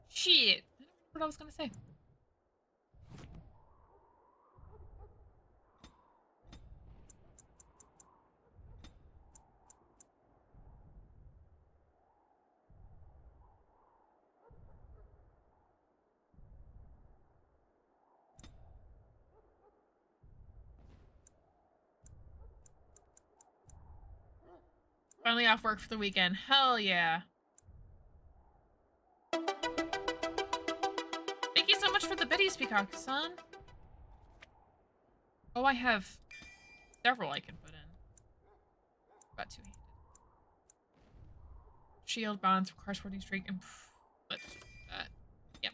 Shit. I don't know what I was gonna say. Finally off work for the weekend. Hell yeah. Thank you so much for the biddies, Peacock-san. Oh, I have several I can put in. Got two-handed. Shield, balance, car sporting streak, and let's just do that. Yep.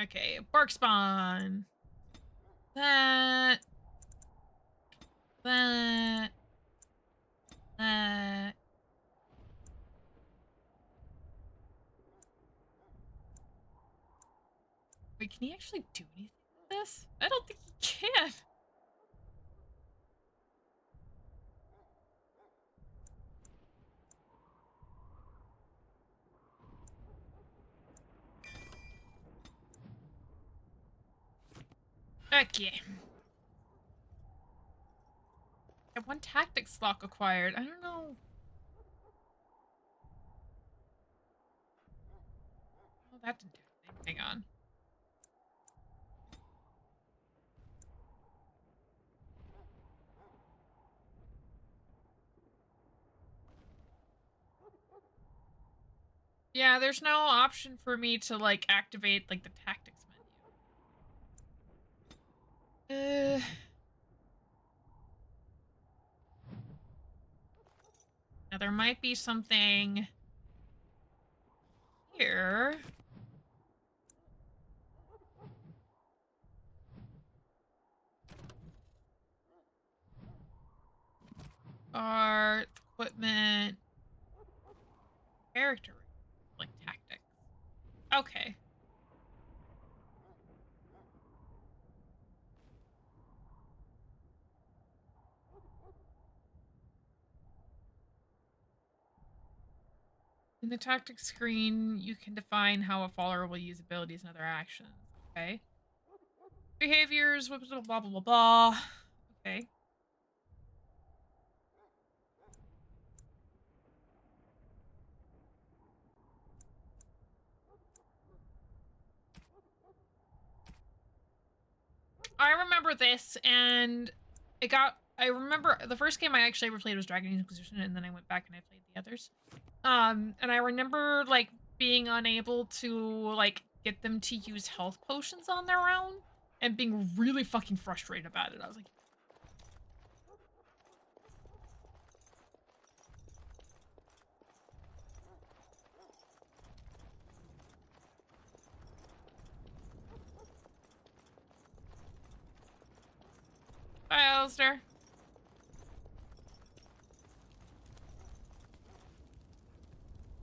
Okay, bark spawn. That. That. That. Wait, can he actually do anything with this? I don't think he can. Okay. I have one tactics lock acquired. I don't know. Oh, that didn't do anything. Hang on. Yeah, there's no option for me to, like, activate, like, the tactics menu. Now, there might be something here. Art, equipment, character, like, tactics. Okay. In the tactics screen, you can define how a follower will use abilities and other actions. Okay. Behaviors, blah, blah, blah, blah, blah. Okay. I remember this, and I remember the first game I actually ever played was Dragon Inquisition, and then I went back and I played the others. And I remember, like, being unable to, like, get them to use health potions on their own, and being really fucking frustrated about it. I was like, bye, Alistair.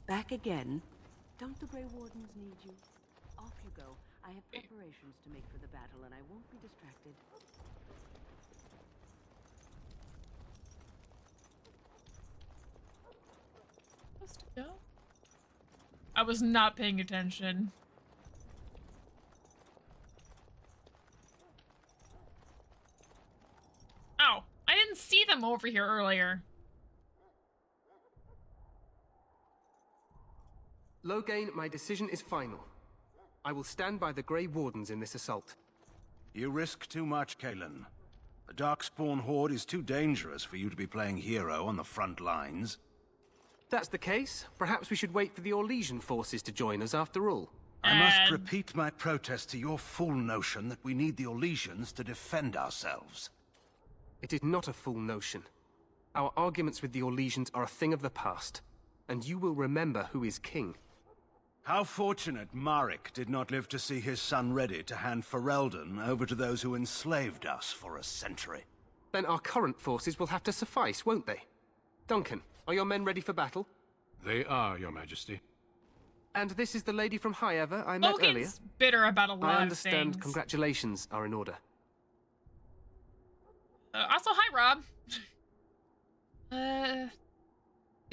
Back again? Don't the Grey Wardens need you? Off you go. I have preparations to make for the battle, and I won't be distracted. Supposed to go? I was not paying attention. Oh, I didn't see them over here earlier. Loghain, my decision is final. I will stand by the Grey Wardens in this assault. You risk too much, Kalen. The Darkspawn Horde is too dangerous for you to be playing hero on the front lines. If that's the case, perhaps we should wait for the Orlesian forces to join us after all. I must repeat my protest to your fool notion that we need the Orlesians to defend ourselves. It is not a fool notion. Our arguments with the Orlesians are a thing of the past, and you will remember who is king. How fortunate Marek did not live to see his son ready to hand Ferelden over to those who enslaved us for a century. Then our current forces will have to suffice, won't they? Duncan, are your men ready for battle? They are, Your Majesty. And this is the lady from High Ever I met earlier? Logan's bitter about a lot I of understand things. congratulations are in order. Also, hi, Rob.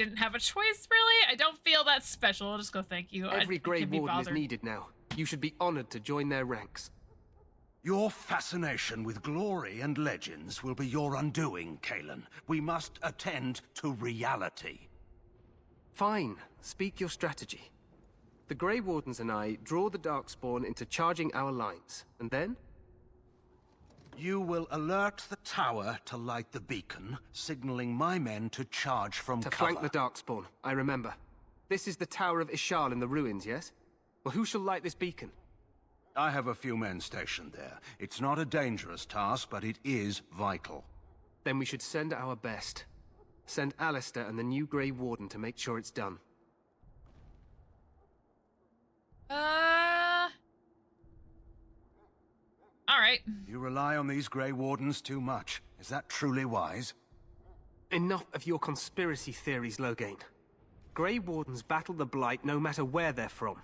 didn't have a choice, really. I don't feel that special. I'll just go thank you. Every I Grey can't be Warden is bothered. needed now. You should be honored to join their ranks. Your fascination with glory and legends will be your undoing, Kalen. We must attend to reality. Fine. Speak your strategy. The Grey Wardens and I draw the Darkspawn into charging our lines, and then? You will alert the tower to light the beacon, signaling my men to charge from To cover. flank the Darkspawn, I remember. This is the Tower of Ishal in the ruins, yes? Well, who shall light this beacon? I have a few men stationed there. It's not a dangerous task, but it is vital. Then we should send our best. Send Alistair and the new Grey Warden to make sure it's done. Alright. You rely on these Grey Wardens too much. Is that truly wise? Enough of your conspiracy theories, Loghain. Grey Wardens battle the Blight no matter where they're from.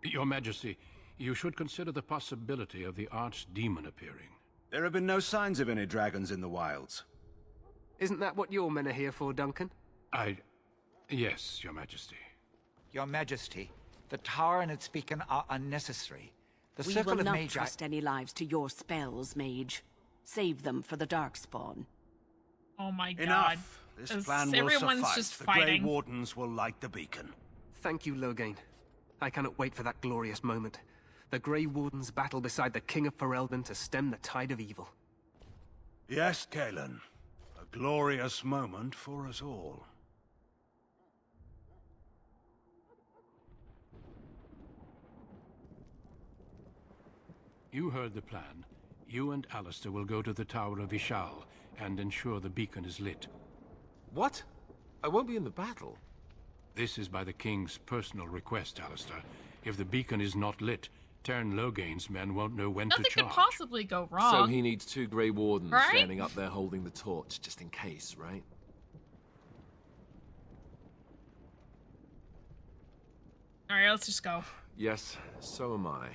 Your Majesty, you should consider the possibility of the Archdemon appearing. There have been no signs of any dragons in the wilds. Isn't that what your men are here for, Duncan? Yes, Your Majesty. Your Majesty, the tower and its beacon are unnecessary. The We Circle will of not Magi... trust any lives to your spells, Mage. Save them for the Darkspawn. Oh my god. Enough! This As plan will everyone's suffice. just The Grey fighting. Wardens will light the beacon. Thank you, Loghain. I cannot wait for that glorious moment. The Grey Wardens battle beside the King of Ferelden to stem the tide of evil. Yes, Kalen. A glorious moment for us all. You heard the plan. You and Alistair will go to the Tower of Ishal and ensure the beacon is lit. What? I won't be in the battle. This is by the King's personal request, Alistair. If the beacon is not lit, Tern Loghain's men won't know when Nothing to could charge. possibly go wrong. So he needs 2 Grey Wardens Right? standing up there holding the torch, just in case, right? Alright, let's just go. Yes, so am I.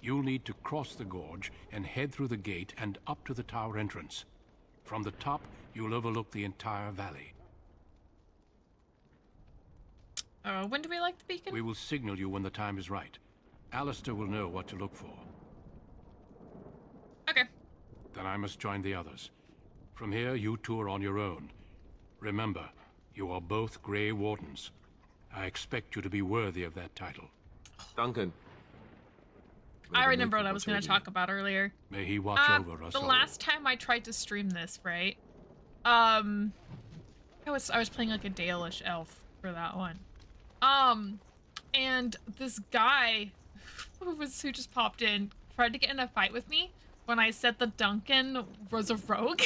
You'll need to cross the gorge and head through the gate and up to the tower entrance. From the top, you'll overlook the entire valley. When do we like the beacon? We will signal you when the time is right. Alistair will know what to look for. Okay. Then I must join the others. From here, you two are on your own. Remember, you are both Grey Wardens. I expect you to be worthy of that title. Duncan. I remember what I was going to talk about earlier. May he watch over us The all. last time I tried to stream this, right? I was playing like a Dalish elf for that one. And this guy who just popped in tried to get in a fight with me when I said that Duncan was a rogue.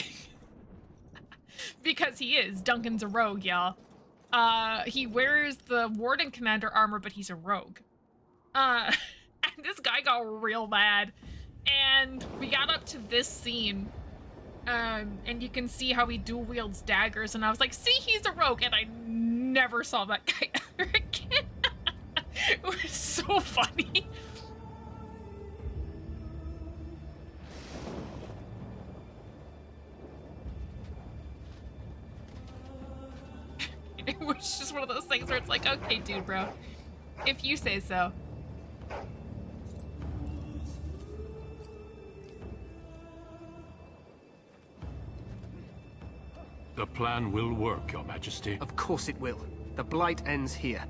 Because he is. Duncan's a rogue, y'all. He wears the Warden Commander armor, but he's a rogue. And this guy got real mad. And we got up to this scene. And you can see how he dual wields daggers. And I was like, see, he's a rogue. And I never saw that guy ever again. It was so funny. It was just one of those things where it's like, okay, dude, bro. If you say so. The plan will work, Your Majesty. Of course it will. The Blight ends here.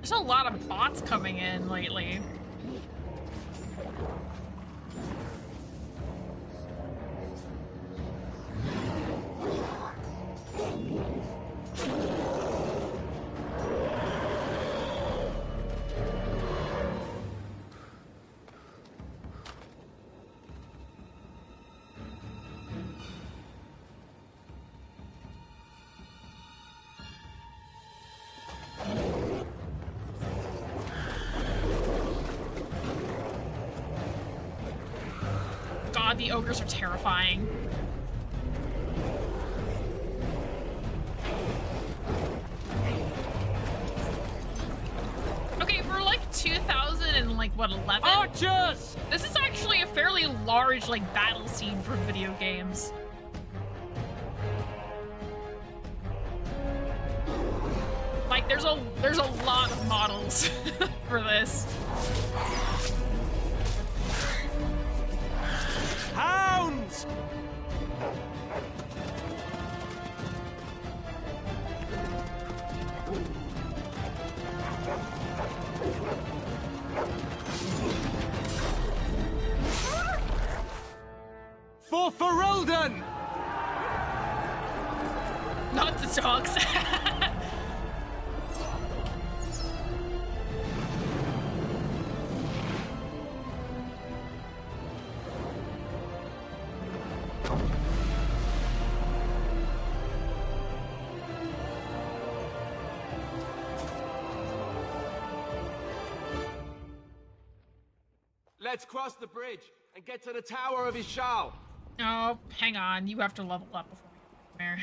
There's a lot of bots coming in lately. the ogres are terrifying. Okay, for like 2000 and like what, 11? Archers! This is actually a fairly large like battle scene for video games. Like there's a lot of models for this. Hounds! For Ferelden! Not the dogs. Let's cross the bridge and get to the Tower of Ishal. Oh, hang on. You have to level up before we go there.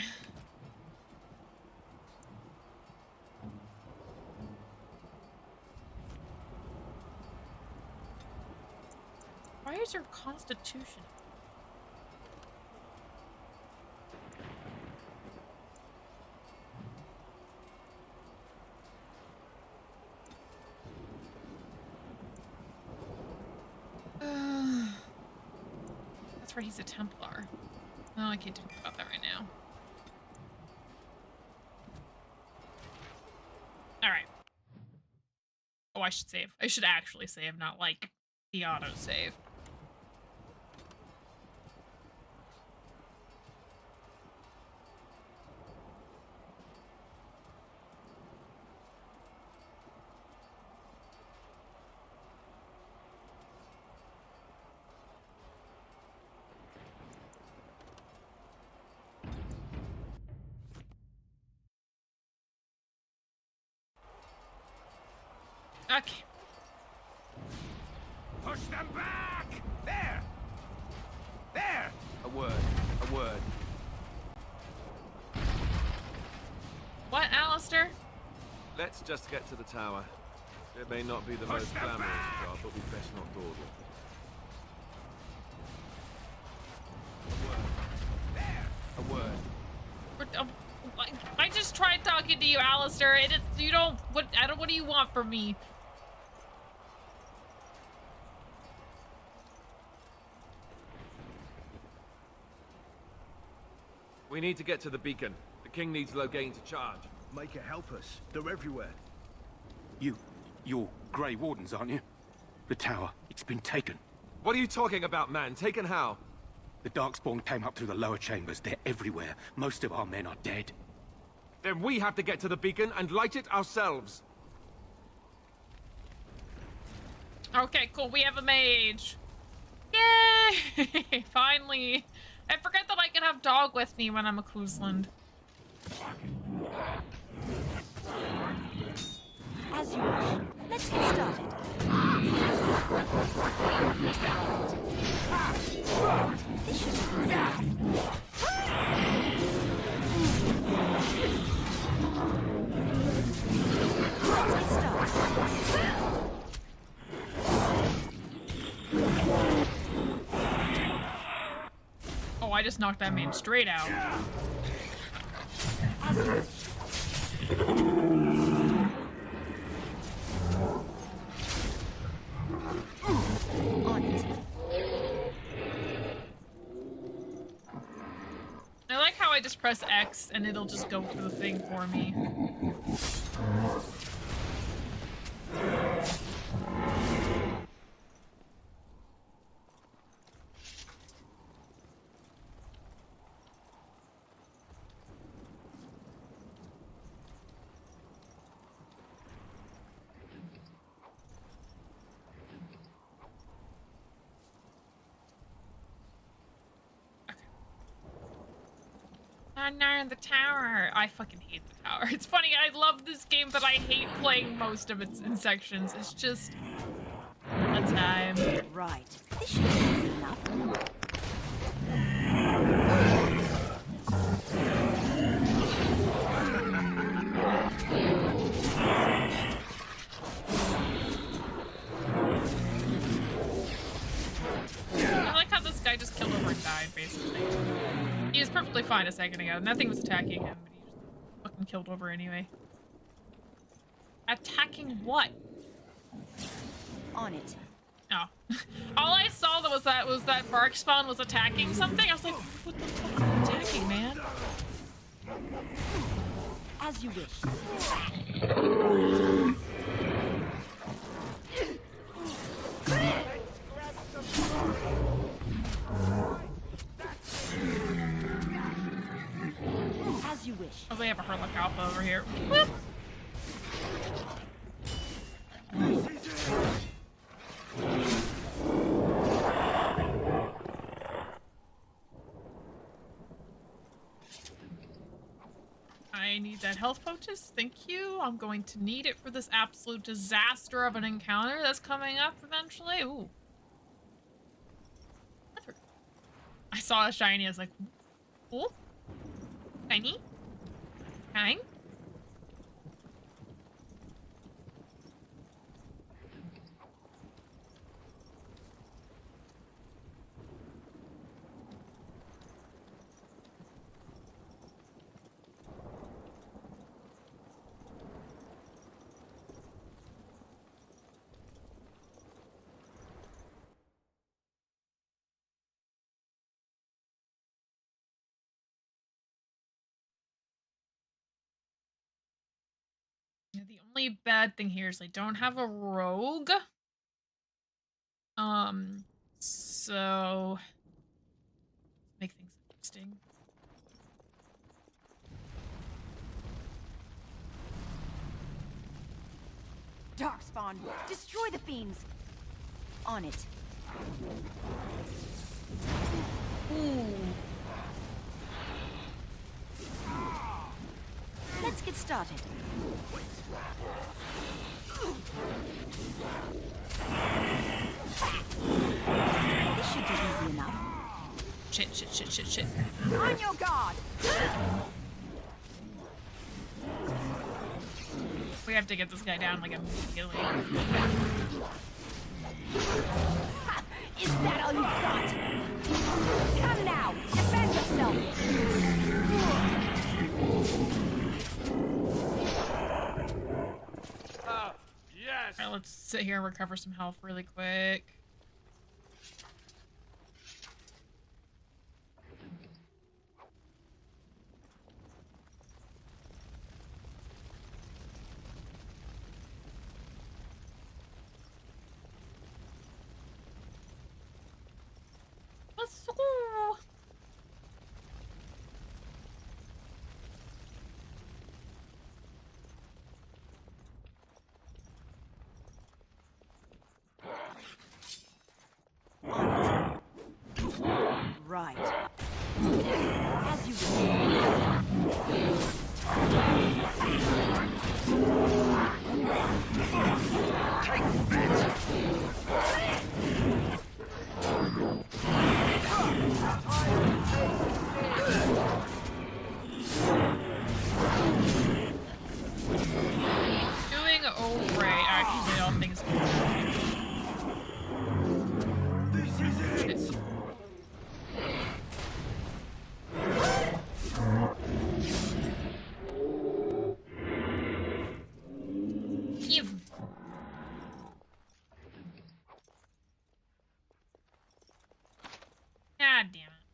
Why is your constitution? That's right, he's a Templar. Oh, I can't talk about that right now. Alright. Oh, I should save. I should actually save, not like the auto-save. Okay. Push them back! There! There! A word. A word. What, Alistair? Let's just get to the tower. It may not be the Push most them glamorous back! job, but we best not dawdle. A word. I just tried talking to you, Alistair, and you don't. What do you want from me? We need to get to the beacon. The king needs Loghain to charge. Make it help us. They're everywhere. You're Grey Wardens, aren't you? The tower, it's been taken. What are you talking about, man? Taken how? The Darkspawn came up through the lower chambers. They're everywhere. Most of our men are dead. Then we have to get to the beacon and light it ourselves. Okay, cool. We have a mage. Yay! Finally. I forget that I can have dog with me when I'm a Koosland. As you wish. Let's get started. This should be easy enough. Let's get started. Oh, I just knocked that man straight out. As you wish. On it. I like how I just press X and it'll just go for the thing for me. Oh no, the tower. I fucking hate the tower. It's funny, I love this game, but I hate playing most of its in sections. It's just a time. Right. This should be easy enough. fine a second ago. Nothing was attacking him, but he just fucking killed over anyway. Attacking what? On it. Oh. All I saw was that bark spawn was attacking something. I was like, what the fuck are you attacking, man? As you wish. As you wish. Oh, they have a Herlock Alpha over here. Whoop. I need that health potus. Thank you. I'm going to need it for this absolute disaster of an encounter that's coming up eventually. Ooh. I saw a shiny. I was like, cool. Shiny. Hang. Yeah, the only bad thing here is I don't have a rogue. So make things interesting. Darkspawn, destroy the fiends. On it. Ooh. Let's get started. This should be easy enough. Shit. On your guard! We have to get this guy down like immediately. Ha! Is that all you've got? Come now! Defend yourself! Yes! Alright, let's sit here and recover some health really quick. Let's go! Right. As you wish. Take that! Doing alright, actually, all things considered. This is it! Give. God damn it.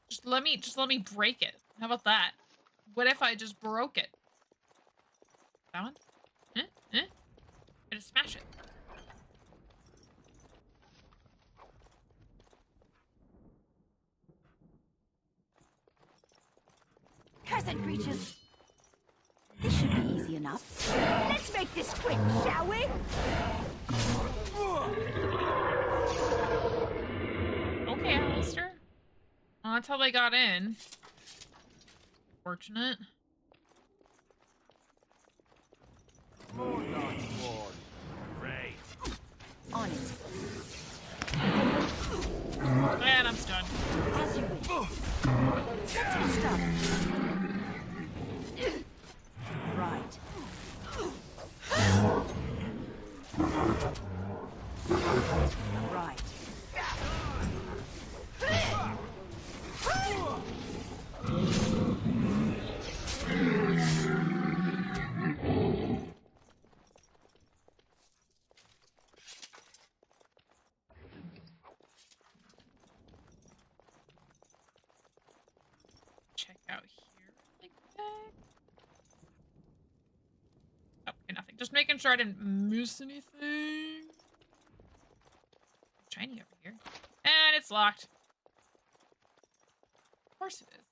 Just let me break it. How about that? What if I just broke it? That one? I just smash it. Cursed creatures. This should be easy enough. Let's make this quick, shall we? Okay, Alistair. Well, that's how they got in. Fortunate. More Darkspawn. Great. On it. And I'm stunned. As you wish. Let's get started. Right. Right. Just making sure I didn't miss anything. Shiny over here. And it's locked. Of course it is.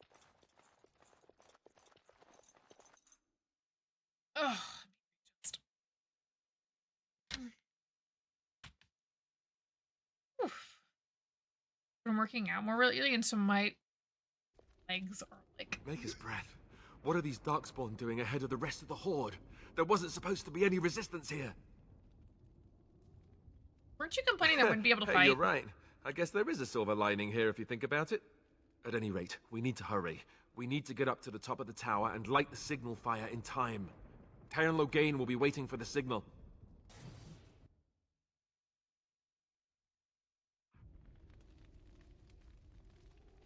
Ugh. Just... Oof. Been working out more lately, and so my legs are like... Maker's breath. What are these Darkspawn doing ahead of the rest of the Horde? There wasn't supposed to be any resistance here. Weren't you complaining that we wouldn't be able to Hey, fight? you're right. I guess there is a silver lining here if you think about it. At any rate, we need to hurry. We need to get up to the top of the tower and light the signal fire in time. Taron Loghain will be waiting for the signal.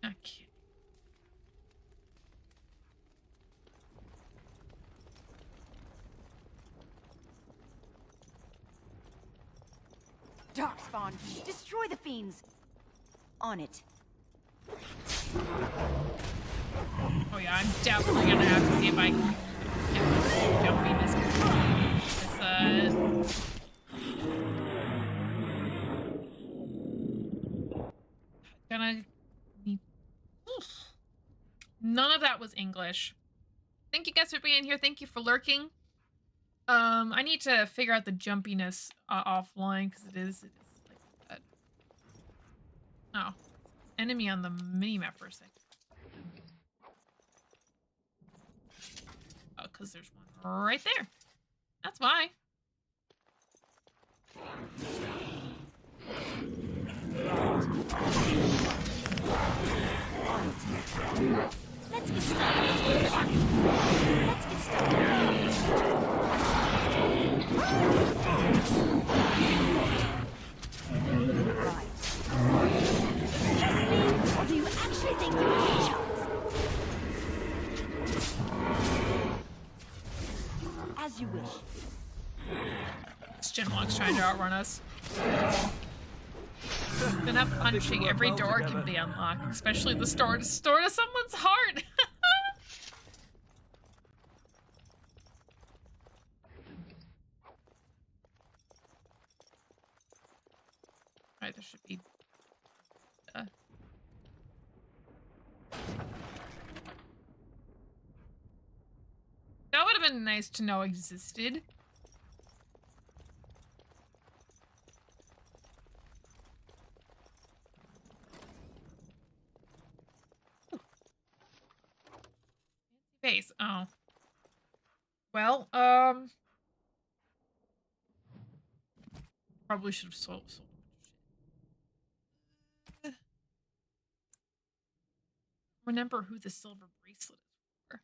Okay. Darkspawn, destroy the fiends. On it. Oh yeah, I'm definitely gonna have to see if I can get jumping this. Gonna need... None of that was English. Thank you guys for being here. Thank you for lurking. I need to figure out the jumpiness offline because it is like that. Oh, enemy on the minimap for a second. Oh, because there's one right there. That's why. Let's get started. Let's get started. Right. Just me, or do you actually think you have a chance? As you wish. This Genlock's trying to outrun us. Enough punching, every door can be unlocked, especially the store to someone's heart. Alright, there should be... That would have been nice to know existed. Base. Oh. Well, probably should have sold a bunch of shit. Remember who the silver bracelet is for.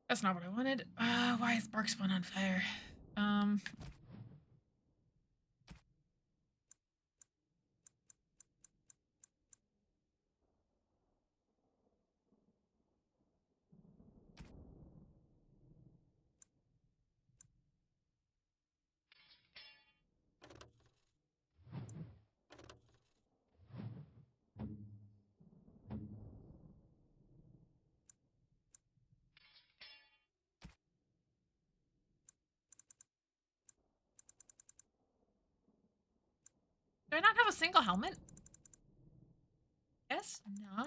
That's not what I wanted. Why is Barkspawn on fire? Do I not have a single helmet? Yes? Nah?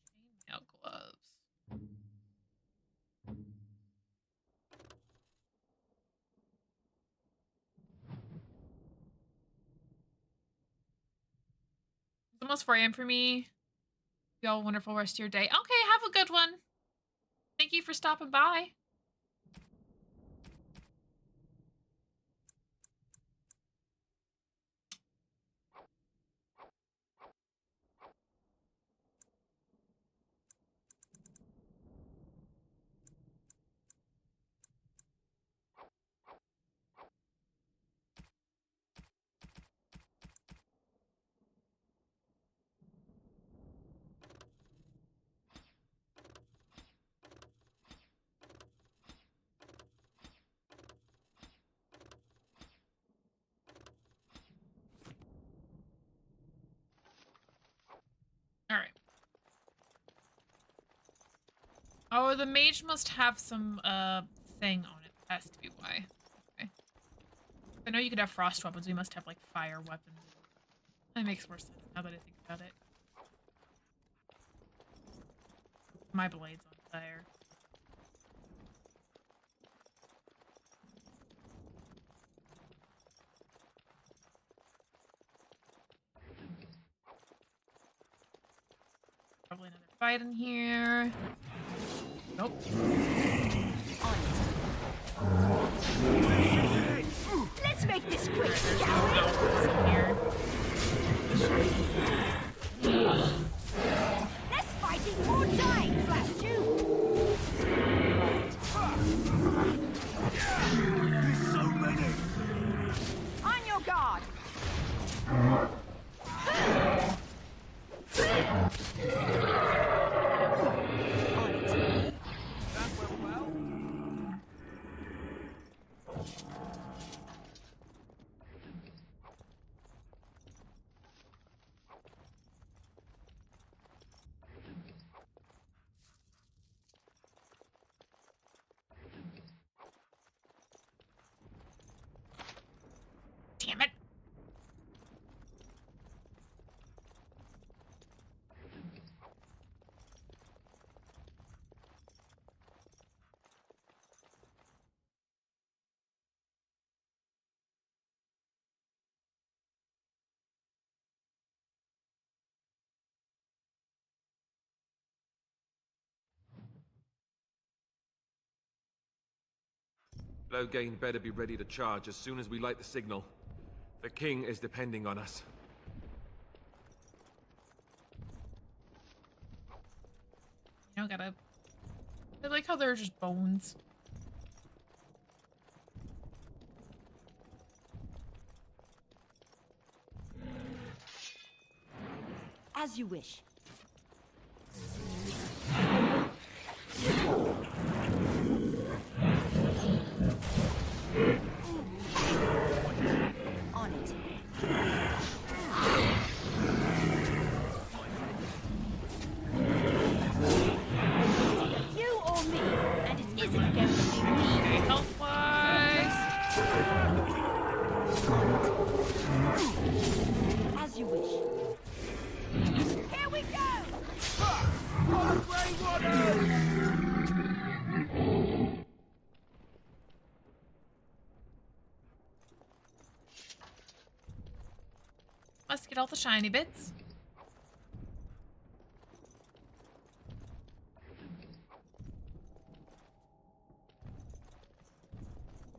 Chainmail gloves. It's almost 4 a.m. for me. You all have a wonderful rest of your day. Okay, have a good one. Thank you for stopping by. Oh, the mage must have some thing on it. That has to be why. Okay. I know you could have frost weapons. We must have like fire weapons. That makes more sense now that I think about it. My blade's on fire. Probably another fight in here. Nope. Let's make this quick, There's shall no we? outposts in here. Less fighting, more dying, blast you! There's so many! On your guard! Damn it. Loghain better be ready to charge as soon as we light the signal. The king is depending on us. You don't gotta... I like how they're just bones. As you wish. On it. You or me, and it isn't going to be me. Okay, health-wise... As you wish. Here we go! Let's get all the shiny bits.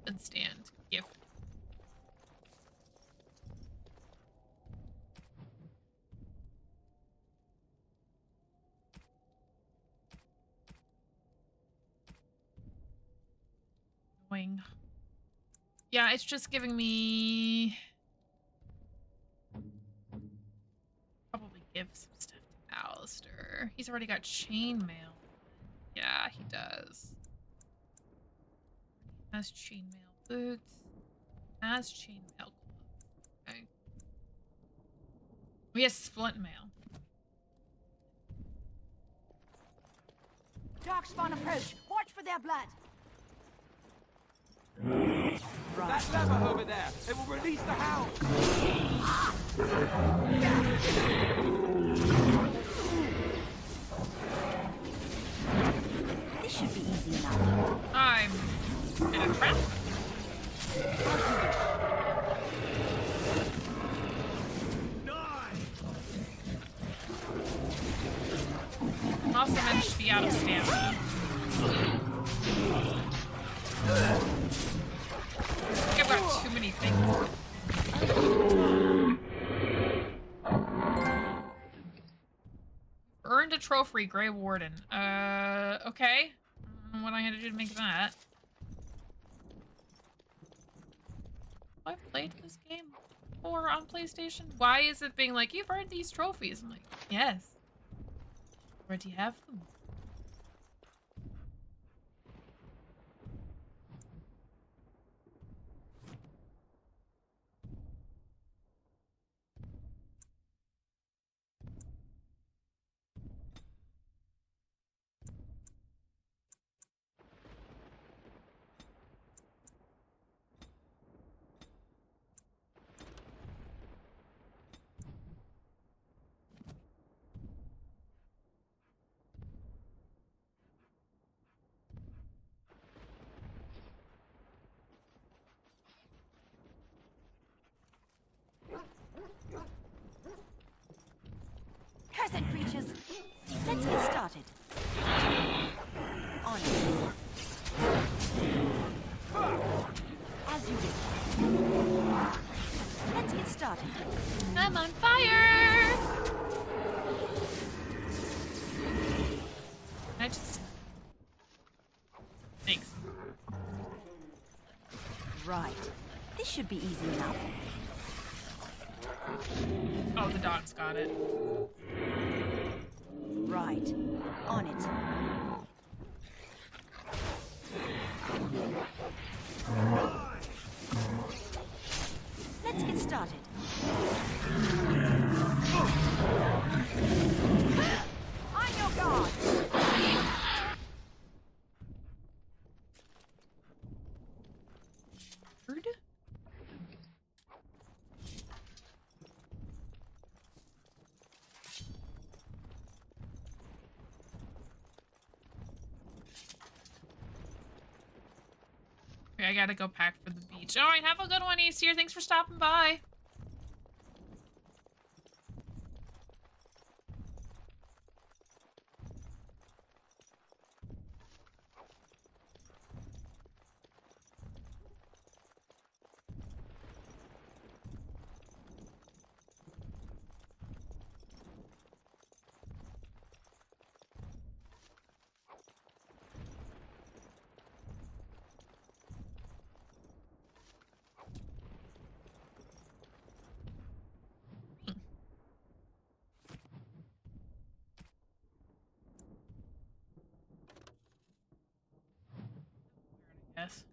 And stand. Gift. Annoying. Yeah, it's just giving me... Probably give some stuff to Alistair. He's already got chainmail. Yeah, he does. He has chainmail boots. Has chainmail gloves. Okay. He has splint mail. Darkspawn approach. Watch for their blood. That lever over there, it will release the hound! This should be easy enough. I'm in a trap. I'm also managed to be out of stamina. I think I've got too many things. Earned a trophy, Grey Warden. Okay. I don't know what I had to do to make that. I've played this game before on PlayStation. Why is it being like, you've earned these trophies? I'm like, yes. Already have them. Right. This should be easy enough. Oh, the dog's got it. Right. On it. Let's get started. On your guard! Bird? Okay, I gotta go pack for the beach. All right, have a good one, Aesir. Thanks for stopping by. Yes.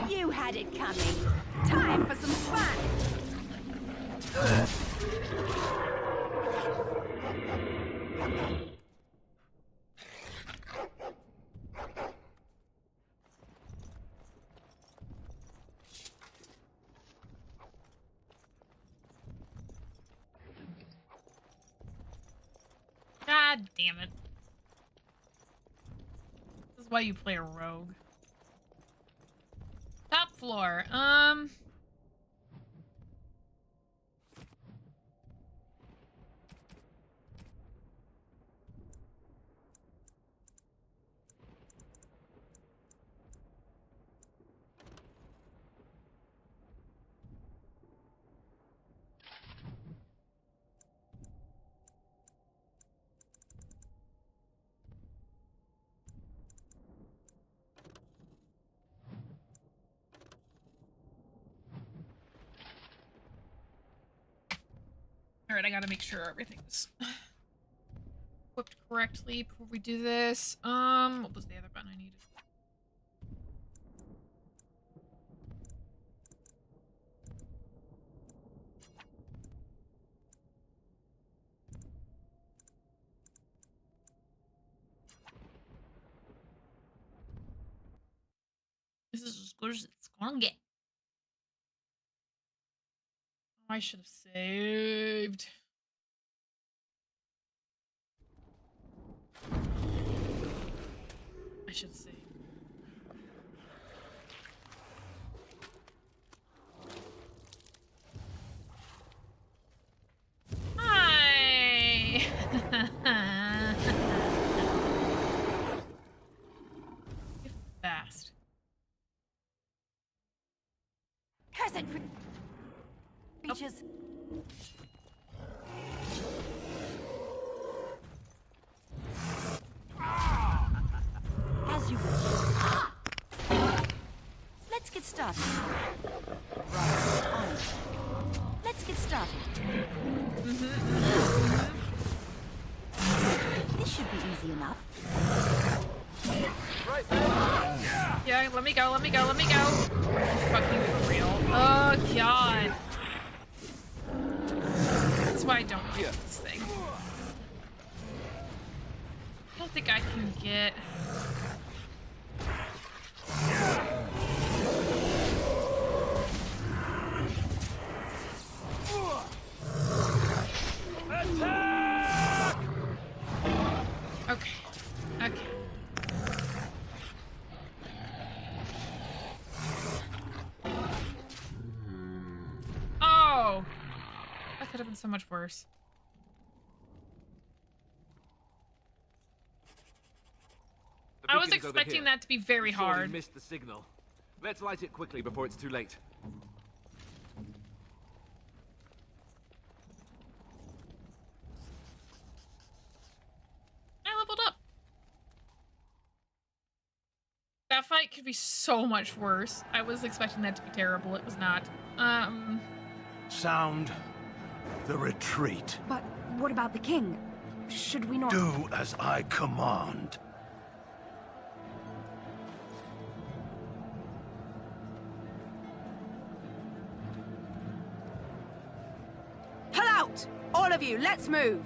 You had it coming. Time for some fun. God damn it. This is why you play a rogue. Top floor. All right, I gotta make sure everything's equipped correctly before we do this. What was the other button I needed? This is as good as it's gonna get. I should have saved. I should have saved. Hi! Fast. Cursed creatures. As you wish. Let's get started. Right, on it. Let's get started. This should be easy enough. Right. Yeah, let me go, let me go, let me go. Fucking for real. Oh, God. That's why I don't like this thing. I don't think I can get... Okay. Okay. Oh! That could have been so much worse. was beacon is over expecting here. that to be very We sorely hard. missed the signal. Let's light it quickly before it's too late. I leveled up. That fight could be so much worse. I was expecting that to be terrible. It was not. Sound the retreat. But what about the king? Should we not... Do as I command. Pull out! All of you, let's move!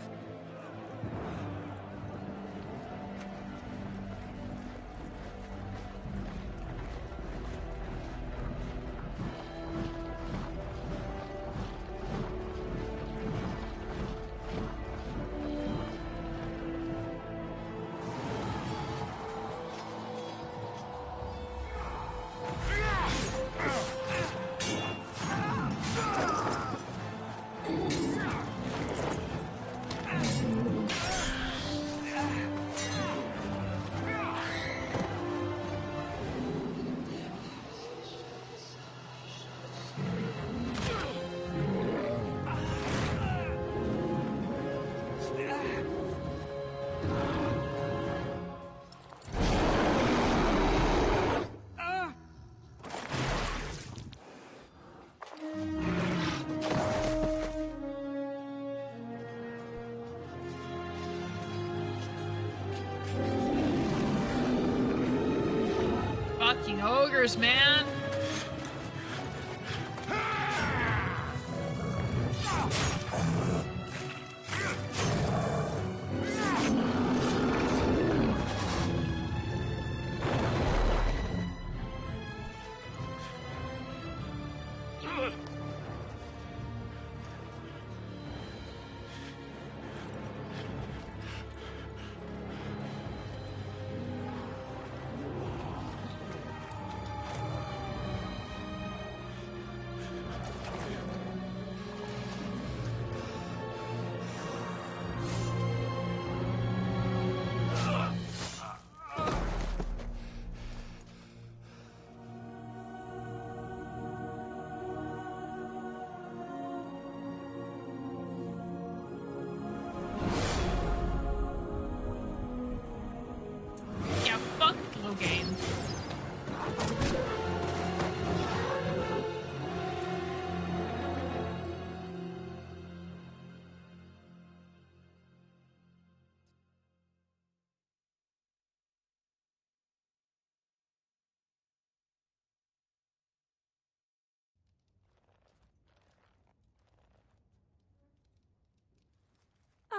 Fucking ogres, man. Yeah, fuck Loghain.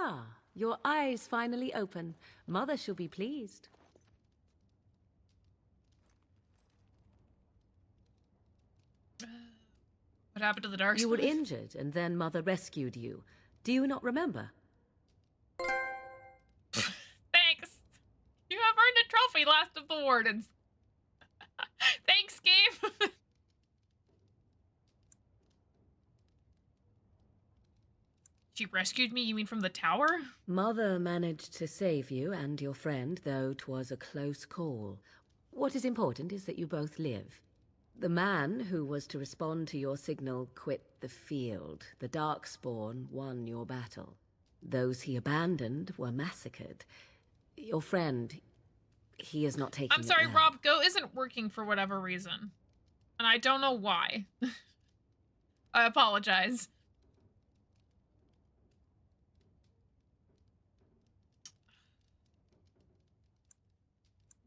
Ah, your eyes finally open. Mother shall be pleased. What happened to the dark You were spot? injured, and then Mother rescued you. Do you not remember? Thanks. You have earned a trophy, Last of the Wardens. Thanks, game. She rescued me, you mean from the tower? Mother managed to save you and your friend, though 'twas a close call. What is important is that you both live. The man who was to respond to your signal quit the field. The Darkspawn won your battle. Those he abandoned were massacred. Your friend, he is not taking I'm sorry, it well. Rob, Go isn't working for whatever reason. And I don't know why. I apologize.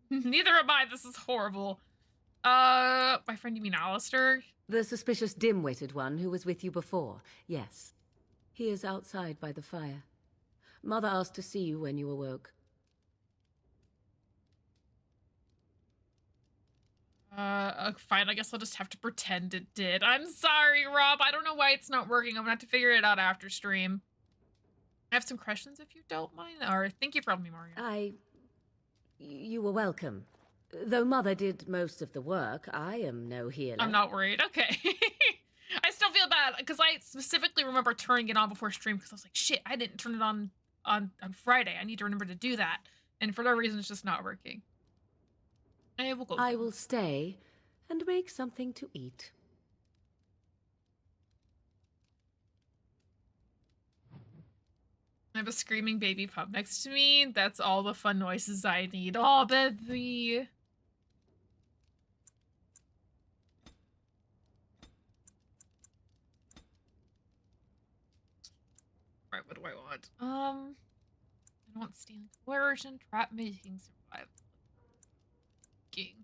Neither am I, this is horrible. My friend, you mean Alistair? The suspicious dim-witted one who was with you before, yes. He is outside by the fire. Mother asked to see you when you awoke. Fine, I guess I'll just have to pretend it did. I'm sorry, Rob, I don't know why it's not working. I'm gonna have to figure it out after stream. I have some questions if you don't mind, or thank you for helping me, Morgan. You were welcome. Though Mother did most of the work, I am no healer. I'm not worried, okay. I still feel bad, because I specifically remember turning it on before stream, because I was like, shit, I didn't turn it on Friday. I need to remember to do that. And for no reason, it's just not working. I will go. I will stay and make something to eat. I have a screaming baby pup next to me. That's all the fun noises I need. Oh, baby. Right, what do I want? I don't stealing, coercion, trap making, survival. King.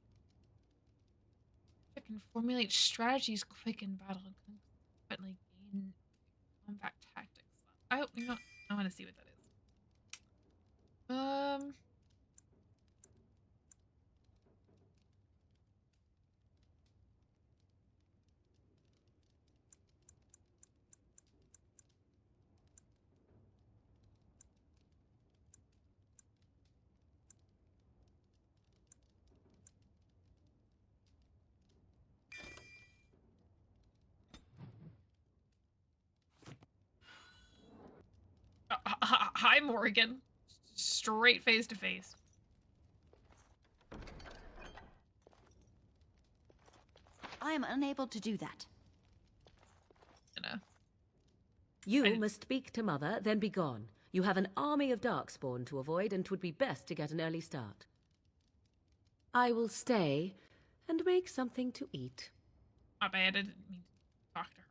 I can formulate strategies quick in battle and consequently gain combat tactics. I hope you know. I want to see what that is. Hi, Morgan. Straight face to face. I am unable to do that. You must speak to Mother, then be gone. You have an army of Darkspawn to avoid, and 'twould be best to get an early start. I will stay and make something to eat. My bad, I didn't mean to talk to her.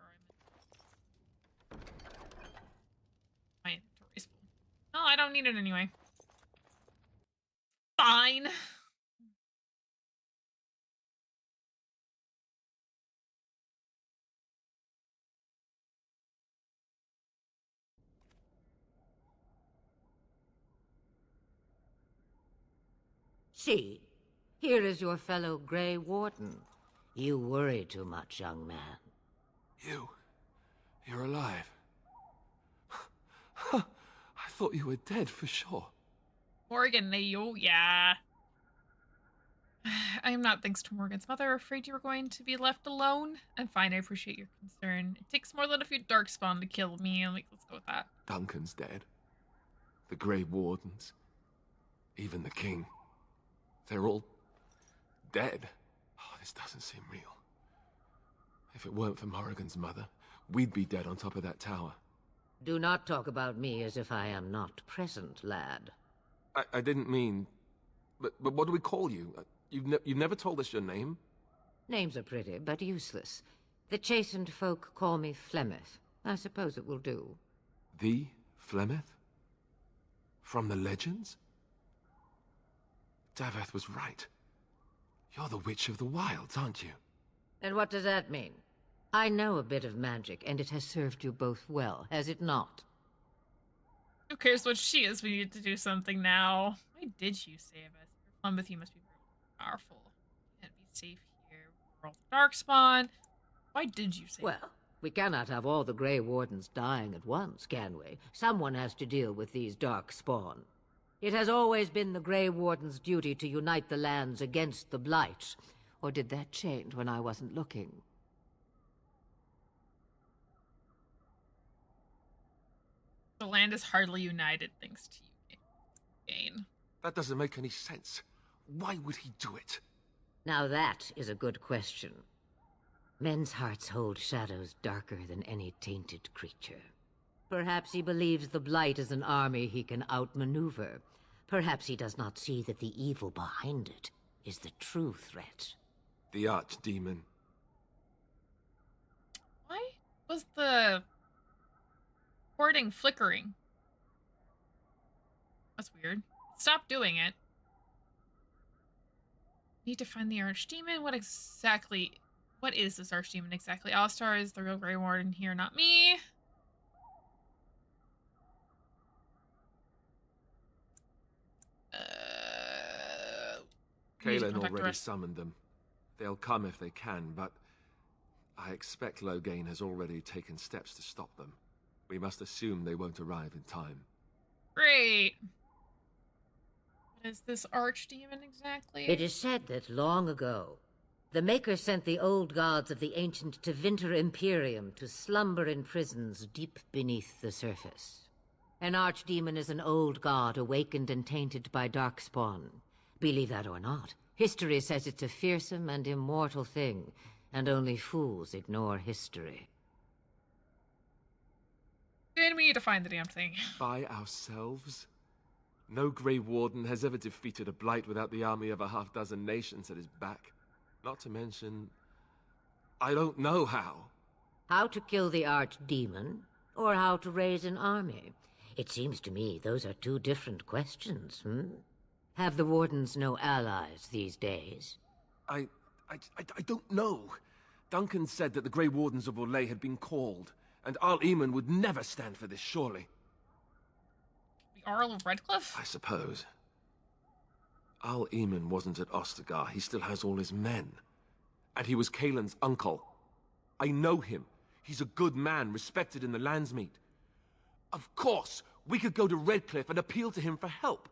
My inventory's full. No, I don't need it anyway. Fine. See, here is your fellow Grey Warden. You worry too much, young man. You're alive. I thought you were dead for sure. Morgan, yeah. I am not, thanks to Morgan's mother, afraid you were going to be left alone. I'm fine, I appreciate your concern. It takes more than a few Darkspawn to kill me. Like, let's go with that. Duncan's dead. The Grey Wardens. Even the King. They're all dead. Oh, this doesn't seem real. If it weren't for Morrigan's mother, we'd be dead on top of that tower. Do not talk about me as if I am not present, lad. I didn't mean... But what do we call you? You've never told us your name? Names are pretty, but useless. The chastened folk call me Flemeth. I suppose it will do. The Flemeth? From the legends? Daveth was right. You're the Witch of the Wilds, aren't you? And what does that mean? I know a bit of magic, and it has served you both well, has it not? Who cares what she is? We need to do something now. Why did you save us? Your fun with you must be very powerful. You can't be safe here. We're all Darkspawn. Why did you save us? Well, we cannot have all the Grey Wardens dying at once, can we? Someone has to deal with these Darkspawn. It has always been the Grey Warden's duty to unite the lands against the Blight. Or did that change when I wasn't looking? The land is hardly united thanks to you, Gain. That doesn't make any sense. Why would he do it? Now that is a good question. Men's hearts hold shadows darker than any tainted creature. Perhaps he believes the Blight is an army he can outmaneuver. Perhaps he does not see that the evil behind it is the true threat. The Archdemon. Why was the recording flickering? That's weird. Stop doing it. Need to find the Archdemon. What is this Archdemon exactly? Alistar is the real Grey Warden here, not me. Kaelin already summoned them. They'll come if they can, but I expect Loghain has already taken steps to stop them. We must assume they won't arrive in time. Great. What is this Archdemon exactly? It is said that long ago, the Maker sent the old gods of the ancient Tevinter Imperium to slumber in prisons deep beneath the surface. An Archdemon is an old god awakened and tainted by Darkspawn. Believe that or not, History says it's a fearsome and immortal thing, and only fools ignore history. Then we need to find the damn thing. By ourselves? No Grey Warden has ever defeated a Blight without the army of a half-dozen nations at his back. Not to mention... I don't know how. How to kill the archdemon, or how to raise an army? It seems to me those are two different questions, Have the Wardens no allies these days? I don't know. Duncan said that the Grey Wardens of Loghain had been called, and Arl Eamon would never stand for this, surely. The Earl of Redcliffe? I suppose. Arl Eamon wasn't at Ostagar. He still has all his men. And he was Kaelin's uncle. I know him. He's a good man, respected in the Landsmeet. Of course, we could go to Redcliffe and appeal to him for help.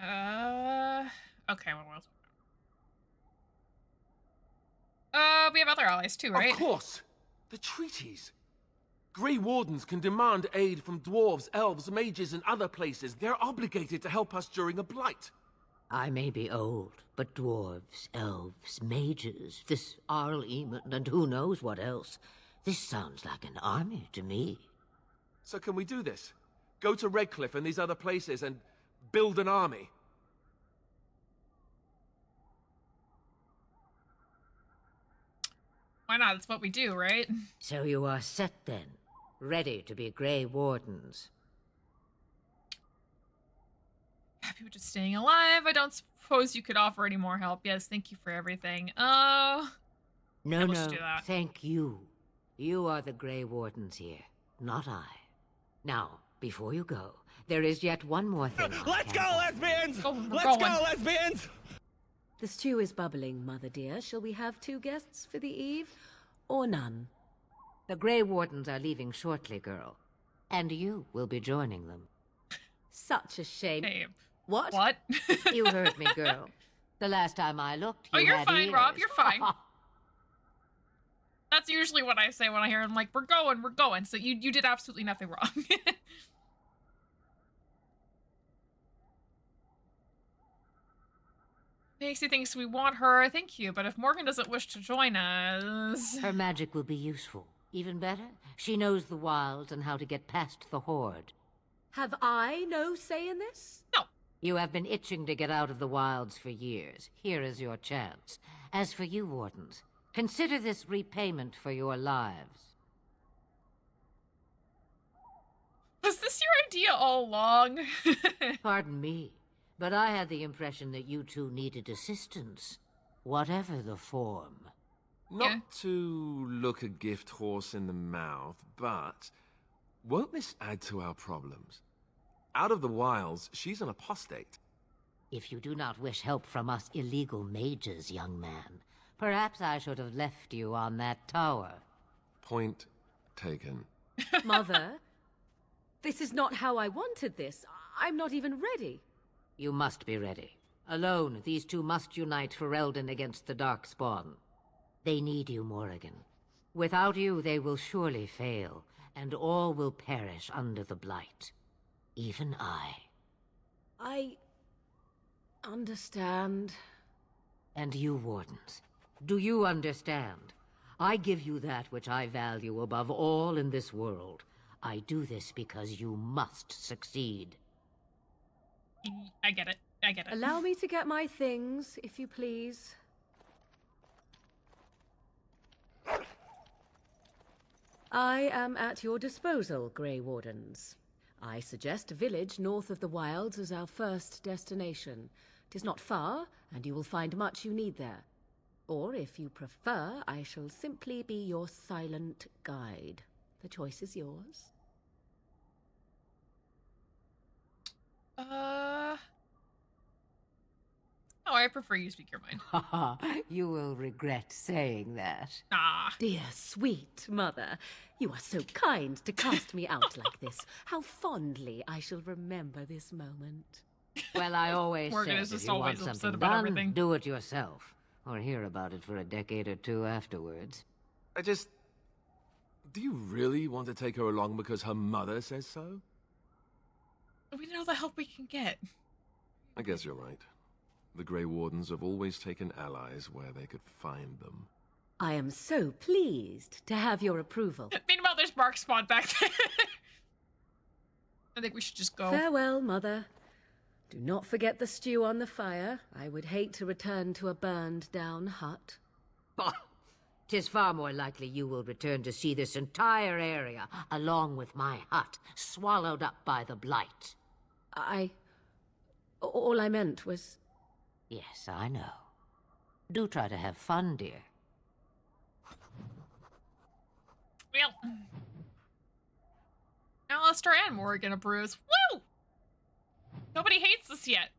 Okay, what else? We have other allies too, right? Of course! The treaties! Grey Wardens can demand aid from dwarves, elves, mages, and other places. They're obligated to help us during a blight. I may be old, but dwarves, elves, mages, this Arl Eamon, and who knows what else. This sounds like an army to me. So can we do this? Go to Redcliffe and these other places and build an army? Why not? It's what we do, right? So you are set then, ready to be Grey Wardens. Happy with just staying alive. I don't suppose you could offer any more help. Yes, thank you for everything. No, let's do that. thank you. You are the Grey Wardens here, not I. Now, before you go, there is yet one more thing. Let's go, lesbians! Let's go, lesbians! The stew is bubbling, Mother dear. Shall we have 2 guests for the eve, or none? The Grey Wardens are leaving shortly, girl. And you will be joining them. Such a shame. Babe. What? What? You heard me, girl. The last time I looked, you you're had fine, ears. Rob. You're fine. That's usually what I say when I hear them, like, we're going. So you did absolutely nothing wrong. Macy thinks we want her. Thank you. But if Morgan doesn't wish to join us... Her magic will be useful. Even better, she knows the wilds and how to get past the Horde. Have I no say in this? No. You have been itching to get out of the wilds for years. Here is your chance. As for you, Wardens, consider this repayment for your lives. Was this your idea all along? Pardon me, but I had the impression that you two needed assistance, whatever the form. Not to look a gift horse in the mouth, but won't this add to our problems? Out of the wilds, she's an apostate. If you do not wish help from us illegal mages, young man, perhaps I should have left you on that tower. Point taken. Mother, this is not how I wanted this. I'm not even ready. You must be ready. Alone, these two must unite Ferelden against the Darkspawn. They need you, Morrigan. Without you, they will surely fail, and all will perish under the Blight. Even I. I... understand. And you, Wardens, do you understand? I give you that which I value above all in this world. I do this because you must succeed. I get it. I get it. Allow me to get my things, if you please. I am at your disposal, Grey Wardens. I suggest a village north of the wilds as our first destination. 'Tis not far, and you will find much you need there. Or, if you prefer, I shall simply be your silent guide. The choice is yours. Oh, I prefer you speak your mind. You will regret saying that. Ah. Dear, sweet mother, you are so kind to cast me out like this. How fondly I shall remember this moment. Well, I always Morgan said is if just you always want upset something about done, everything. do it yourself. Or hear about it for a decade or two afterwards. Do you really want to take her along because her mother says so? We know the help we can get. I guess you're right. The Grey Wardens have always taken allies where they could find them. I am so pleased to have your approval. Meanwhile, there's Mark spawned back there. I think we should just go. Farewell, Mother. Do not forget the stew on the fire. I would hate to return to a burned-down hut. Bah! 'Tis far more likely you will return to see this entire area, along with my hut, swallowed up by the blight. All I meant was... Yes, I know. Do try to have fun, dear. Well, Alistair and Morgan approves. Woo! Nobody hates us yet.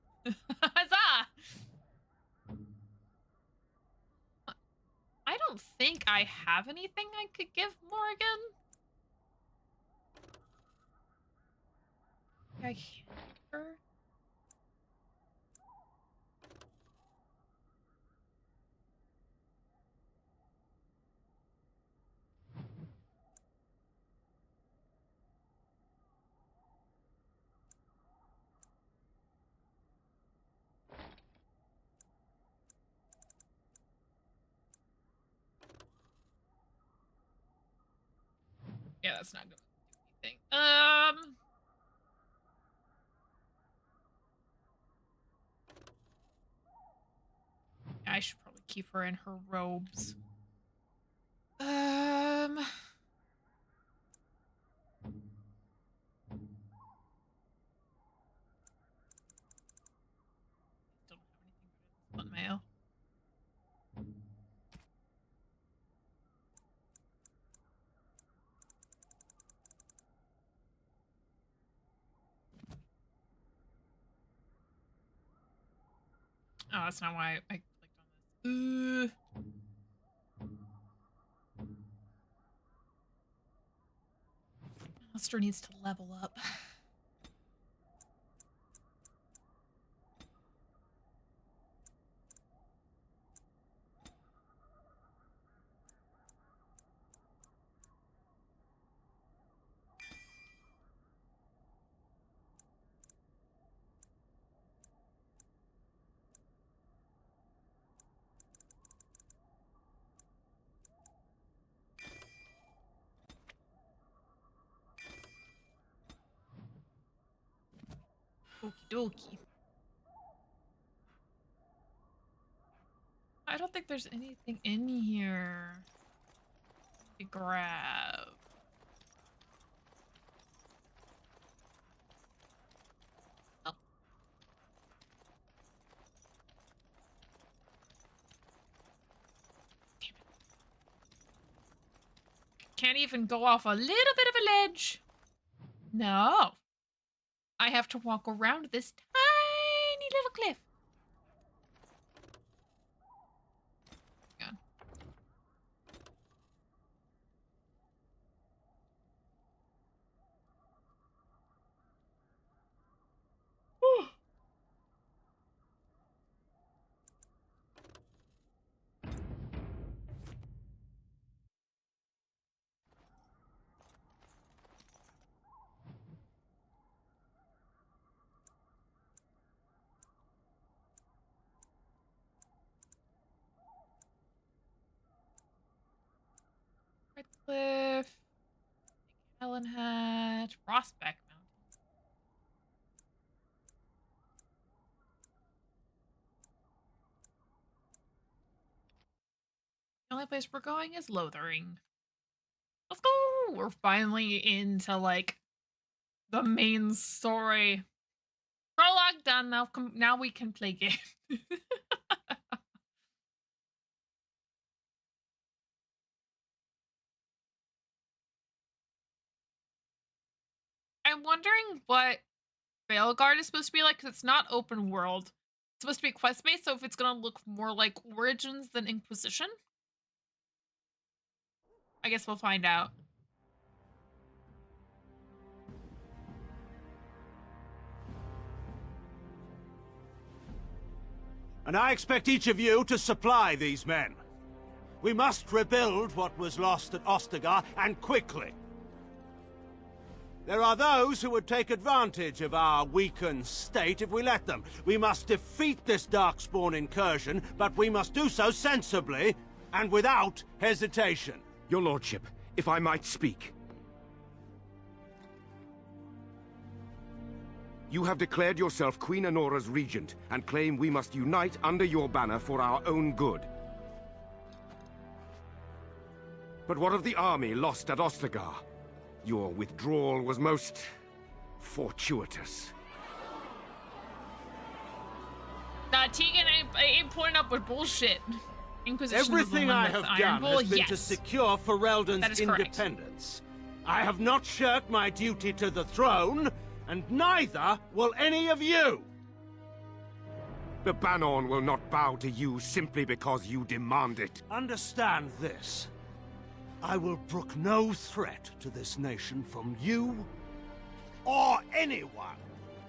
Huzzah! I don't think I have anything I could give Morgan. I can't. Yeah, that's not gonna do anything. I should probably keep her in her robes. Don't have anything but mail. Oh, that's not why I clicked on this. Alistair needs to level up. Okie dokie. I don't think there's anything in here to grab. Oh. Damn it. Can't even go off a little bit of a ledge. No. I have to walk around this tiny little cliff. Hang on. Red Cliff, Helen Hat, Prospect Mountain. The only place we're going is Lothering. Let's go! We're finally into, like, the main story. Prologue done, now we can play game. I'm wondering what Veilguard is supposed to be like, because it's not open world. It's supposed to be quest-based, so if it's gonna look more like Origins than Inquisition. I guess we'll find out. And I expect each of you to supply these men. We must rebuild what was lost at Ostagar, and quickly. There are those who would take advantage of our weakened state if we let them. We must defeat this Darkspawn incursion, but we must do so sensibly and without hesitation. Your lordship, if I might speak. You have declared yourself Queen Honora's regent, and claim we must unite under your banner for our own good. But what of the army lost at Ostagar? Your withdrawal was most fortuitous. Tegan ain't putting up with bullshit. Inquisition Everything I have done has been to secure Ferelden's Correct. independence. I have not shirked my duty to the throne, and neither will any of you. The Banon will not bow to you simply because you demand it. Understand this. I will brook no threat to this nation from you or anyone.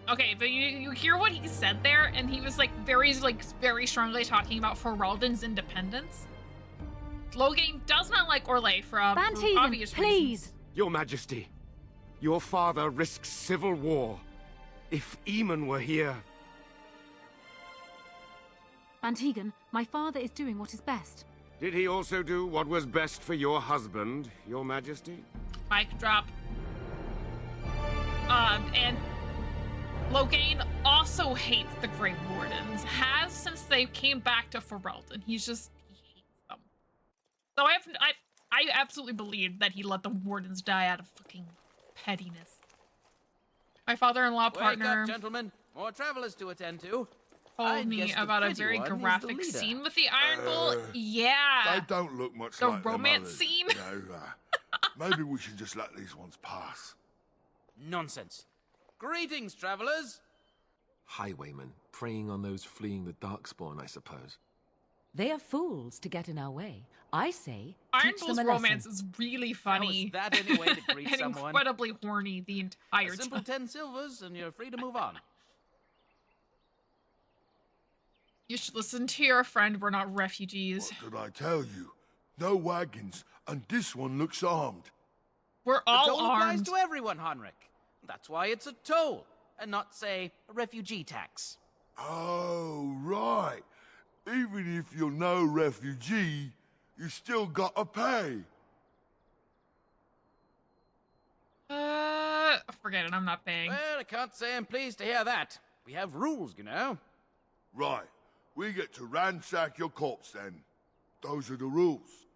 Okay, but you hear what he said there, and he was very strongly talking about Ferelden's independence. Loghain does not like Orlais for obvious reasons. Your Majesty, your father risks civil war. If Eamon were here... Bantegan, my father is doing what is best. Did he also do what was best for your husband, Your Majesty? Mic drop. And Loghain also hates the Grey Wardens. Has since they came back to Ferelden. He hates them. So I absolutely believe that he let the Wardens die out of fucking pettiness. My father-in-law partner... Wake up, gentlemen. More travelers to attend to. Told me about a very graphic scene with the Iron Bull. Yeah. They don't look much the like romance their scene. Maybe we should just let these ones pass. Nonsense. Greetings, travelers. Highwaymen, preying on those fleeing the Darkspawn, I suppose. They are fools to get in our way. I say, Iron teach Bull's them a romance lesson. is really funny. How is that any way to greet and someone? incredibly horny the entire A simple time. 10 silvers, and you're free to move on. You should listen to your friend. We're not refugees. What did I tell you? No wagons, and this one looks armed. We're The all toll applies armed. to everyone, Heinrich. That's why it's a toll, and not, say, a refugee tax. Oh, right. Even if you're no refugee, you still gotta pay. Forget it. I'm not paying. Well, I can't say I'm pleased to hear that. We have rules, you know. Right. We get to ransack your corpse then. Those are the rules.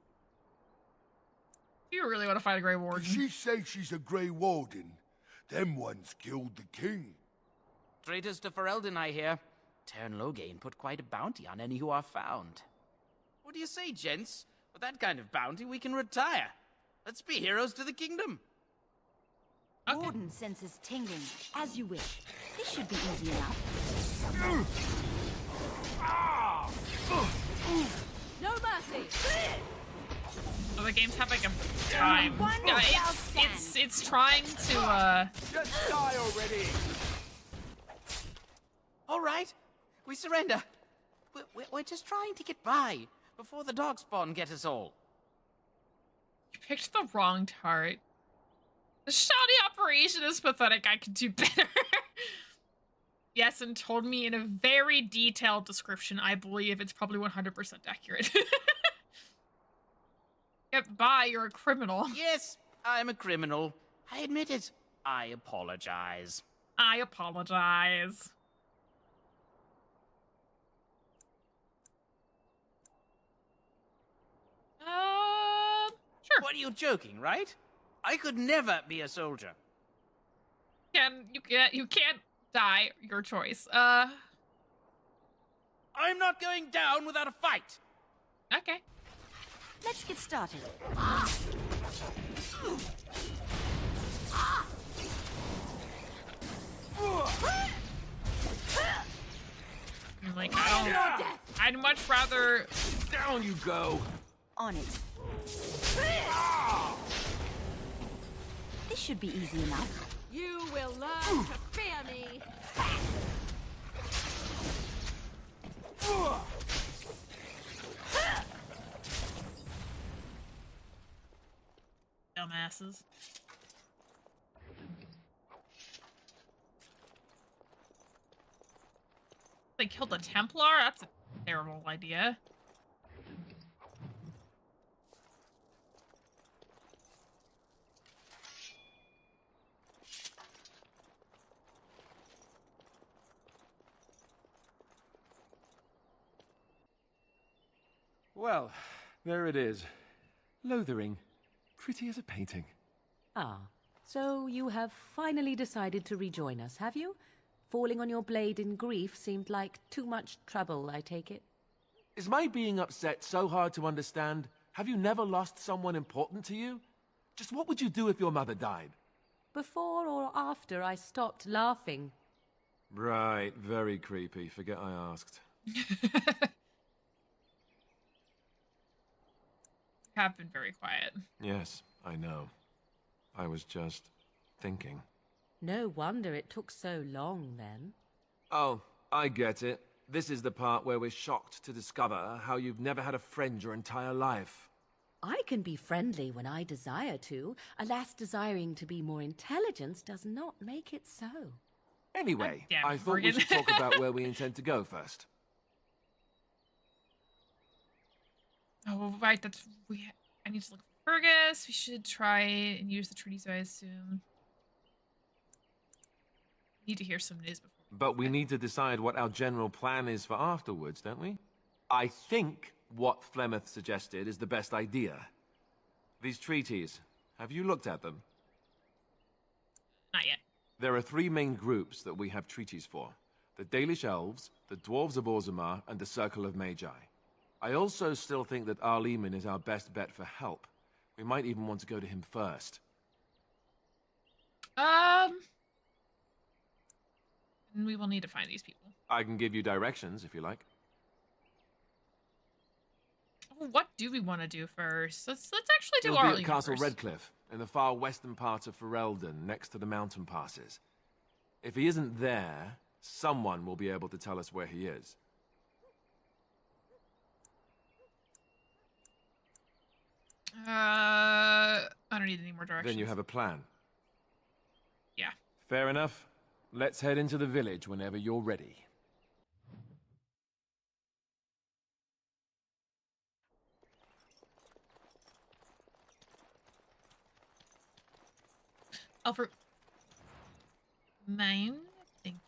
Do you really want to fight a Grey Warden? Did she say she's a Grey Warden? Them ones killed the king. Traitors to Ferelden, I hear. Teyrn Loghain put quite a bounty on any who are found. What do you say, gents? With that kind of bounty, we can retire. Let's be heroes to the kingdom. Okay. Warden senses tingling. As you wish. This should be easy enough. No mercy! Oh, the game's having a time. It's trying to Just die already! All right, we surrender. We're just trying to get by before the Darkspawn get us all. You picked the wrong tart. The shoddy operation is pathetic. I could do better. Yes, and told me in a very detailed description. I believe it's probably 100% accurate. Get by, you're a criminal. Yes, I'm a criminal. I admit it. I apologize. I apologize. Sure. What are you joking, right? I could never be a soldier. You can't die. Your choice. I'm not going down without a fight. Okay. Let's get started. Like, I'd much rather... Down you go! On it. This should be easy enough. You will learn to fear me. Dumbasses. They killed a Templar? That's a terrible idea. Well, there it is. Lothering. Pretty as a painting. Ah, so you have finally decided to rejoin us, have you? Falling on your blade in grief seemed like too much trouble, I take it. Is my being upset so hard to understand? Have you never lost someone important to you? Just what would you do if your mother died? Before or after I stopped laughing? Right, very creepy. Forget I asked. Have been very quiet. Yes, I know. I was just thinking. No wonder it took so long, then. Oh, I get it. This is the part where we're shocked to discover how you've never had a friend your entire life. I can be friendly when I desire to. Alas, desiring to be more intelligent does not make it so. Anyway, damn I it, thought we Morgan. should talk about where we intend to go first. Oh, right. I need to look for Fergus. We should try and use the treaties, I assume. Need to hear some news before. But we need to decide what our general plan is for afterwards, don't we? I think what Flemeth suggested is the best idea. These treaties, have you looked at them? Not yet. There are three main groups that we have treaties for. The Dalish Elves, the Dwarves of Orzammar, and the Circle of Magi. I also still think that Arleman is our best bet for help. We might even want to go to him first. We will need to find these people. I can give you directions, if you like. What do we want to do first? Let's actually do He'll be Arlene at Castle first. Redcliffe, in the far western part of Ferelden, next to the mountain passes. If he isn't there, someone will be able to tell us where he is. I don't need any more directions. Then you have a plan. Yeah. Fair enough. Let's head into the village whenever you're ready. Alfred. Mine? Thank you.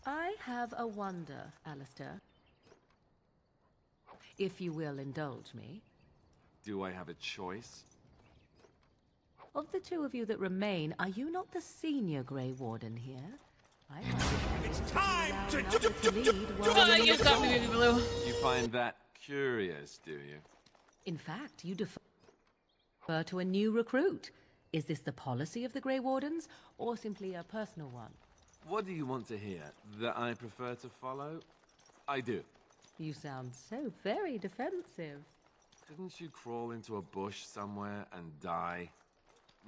I have a wonder, Alistair. If you will indulge me. Do I have a choice? Of the two of you that remain, are you not the senior Grey Warden here? It's time to Use that movie, Blue. You find that curious, do you? In fact, you defer to a new recruit. Is this the policy of the Grey Wardens, or simply a personal one? What do you want to hear? That I prefer to follow? I do. You sound so very defensive. Couldn't you crawl into a bush somewhere and die?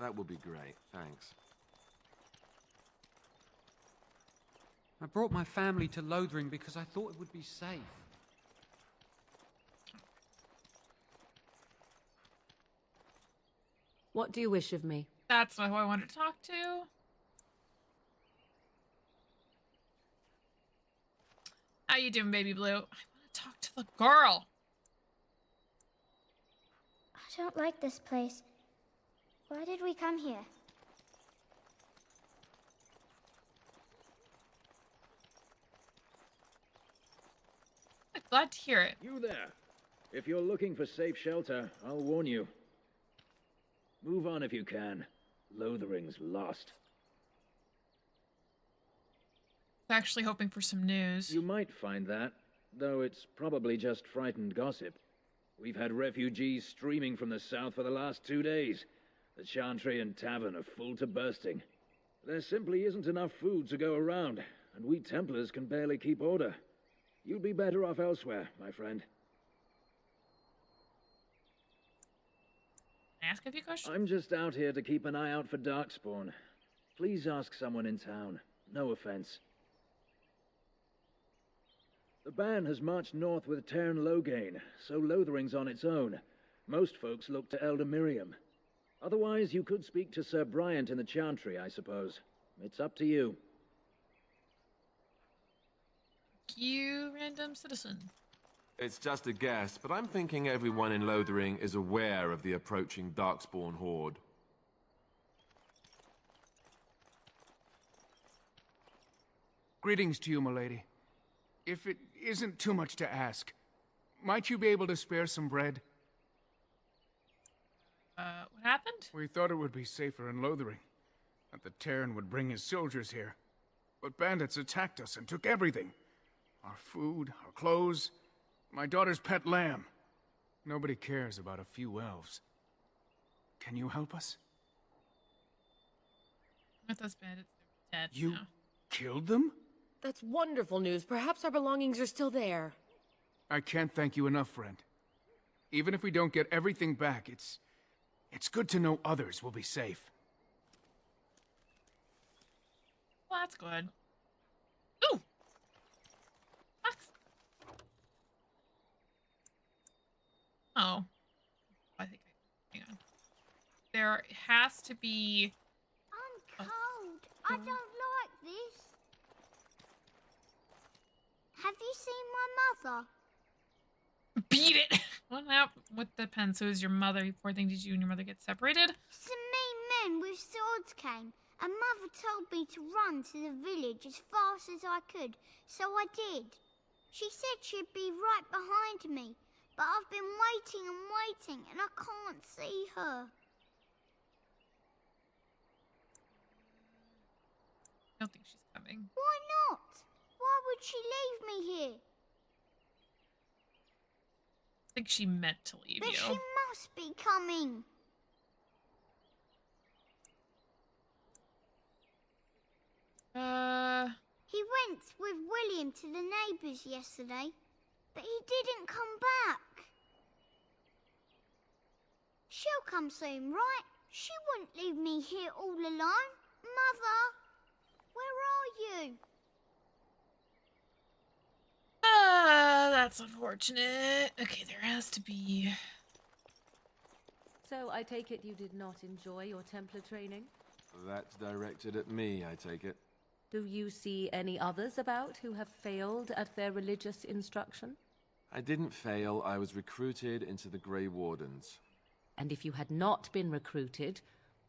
That would be great, thanks. I brought my family to Lothering because I thought it would be safe. What do you wish of me? That's not who I wanted to talk to. How you doing, baby Blue? I want to talk to the girl. I don't like this place. Why did we come here? Glad to hear it. You there. If you're looking for safe shelter, I'll warn you. Move on if you can. Lothering's lost. Actually hoping for some news. You might find that, though it's probably just frightened gossip. We've had refugees streaming from the south for the last 2 days. The Chantry and Tavern are full to bursting. There simply isn't enough food to go around, and we Templars can barely keep order. You'd be better off elsewhere, my friend. Can I ask a few questions? I'm just out here to keep an eye out for Darkspawn. Please ask someone in town. No offense. The band has marched north with Tern Loghain, so Lothering's on its own. Most folks look to Elder Miriam. Otherwise, you could speak to Sir Bryant in the Chantry, I suppose. It's up to you. you, random citizen. It's just a guess, but I'm thinking everyone in Lothering is aware of the approaching Darkspawn horde. Greetings to you, milady. If it isn't too much to ask, might you be able to spare some bread? What happened? We thought it would be safer in Lothering, that the Terran would bring his soldiers here. But bandits attacked us and took everything. Our food, our clothes, my daughter's pet lamb. Nobody cares about a few elves. Can you help us? Not those bandits, they're dead You now. killed them? That's wonderful news. Perhaps our belongings are still there. I can't thank you enough, friend. Even if we don't get everything back, it's good to know others will be safe. Well, that's good. Ooh! Fox. Oh. I think hang on. There has to be... I'm cold. I don't like this. Have you seen my mother? Beat it! What happened with the pen? So is your mother, poor thing, did you and your mother get separated? Some mean men with swords came, and Mother told me to run to the village as fast as I could, so I did. She said she'd be right behind me, but I've been waiting and waiting, and I can't see her. I don't think she's coming. Why not? Why would she leave me here? I think she meant to leave But you. she must be coming. He went with William to the neighbours yesterday, but he didn't come back. She'll come soon, right? She wouldn't leave me here all alone. Mother, where are you? That's unfortunate. Okay, there has to be... So I take it you did not enjoy your Templar training? That's directed at me, I take it. Do you see any others about who have failed at their religious instruction? I didn't fail, I was recruited into the Grey Wardens. And if you had not been recruited,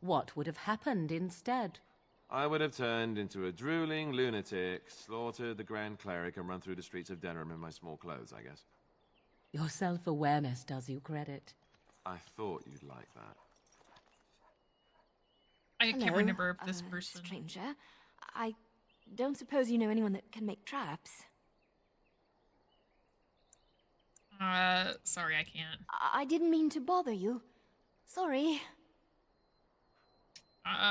what would have happened instead? I would have turned into a drooling lunatic, slaughtered the Grand Cleric, and run through the streets of Denham in my small clothes, I guess. Your self-awareness does you credit. I thought you'd like that. I can't Hello, remember if this person... stranger. I don't suppose you know anyone that can make traps? Sorry, I can't. I didn't mean to bother you. Sorry. Okay.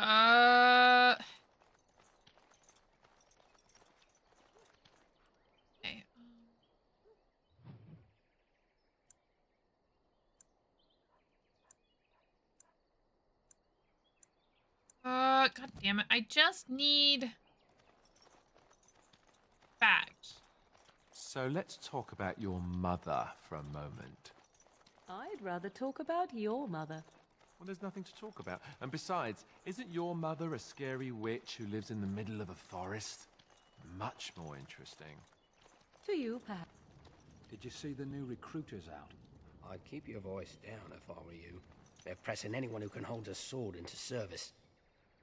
God damn it. I just need facts. So let's talk about your mother for a moment. I'd rather talk about your mother. Well, there's nothing to talk about. And besides, isn't your mother a scary witch who lives in the middle of a forest? Much more interesting. To you, perhaps. Did you see the new recruiters out? I'd keep your voice down if I were you. They're pressing anyone who can hold a sword into service.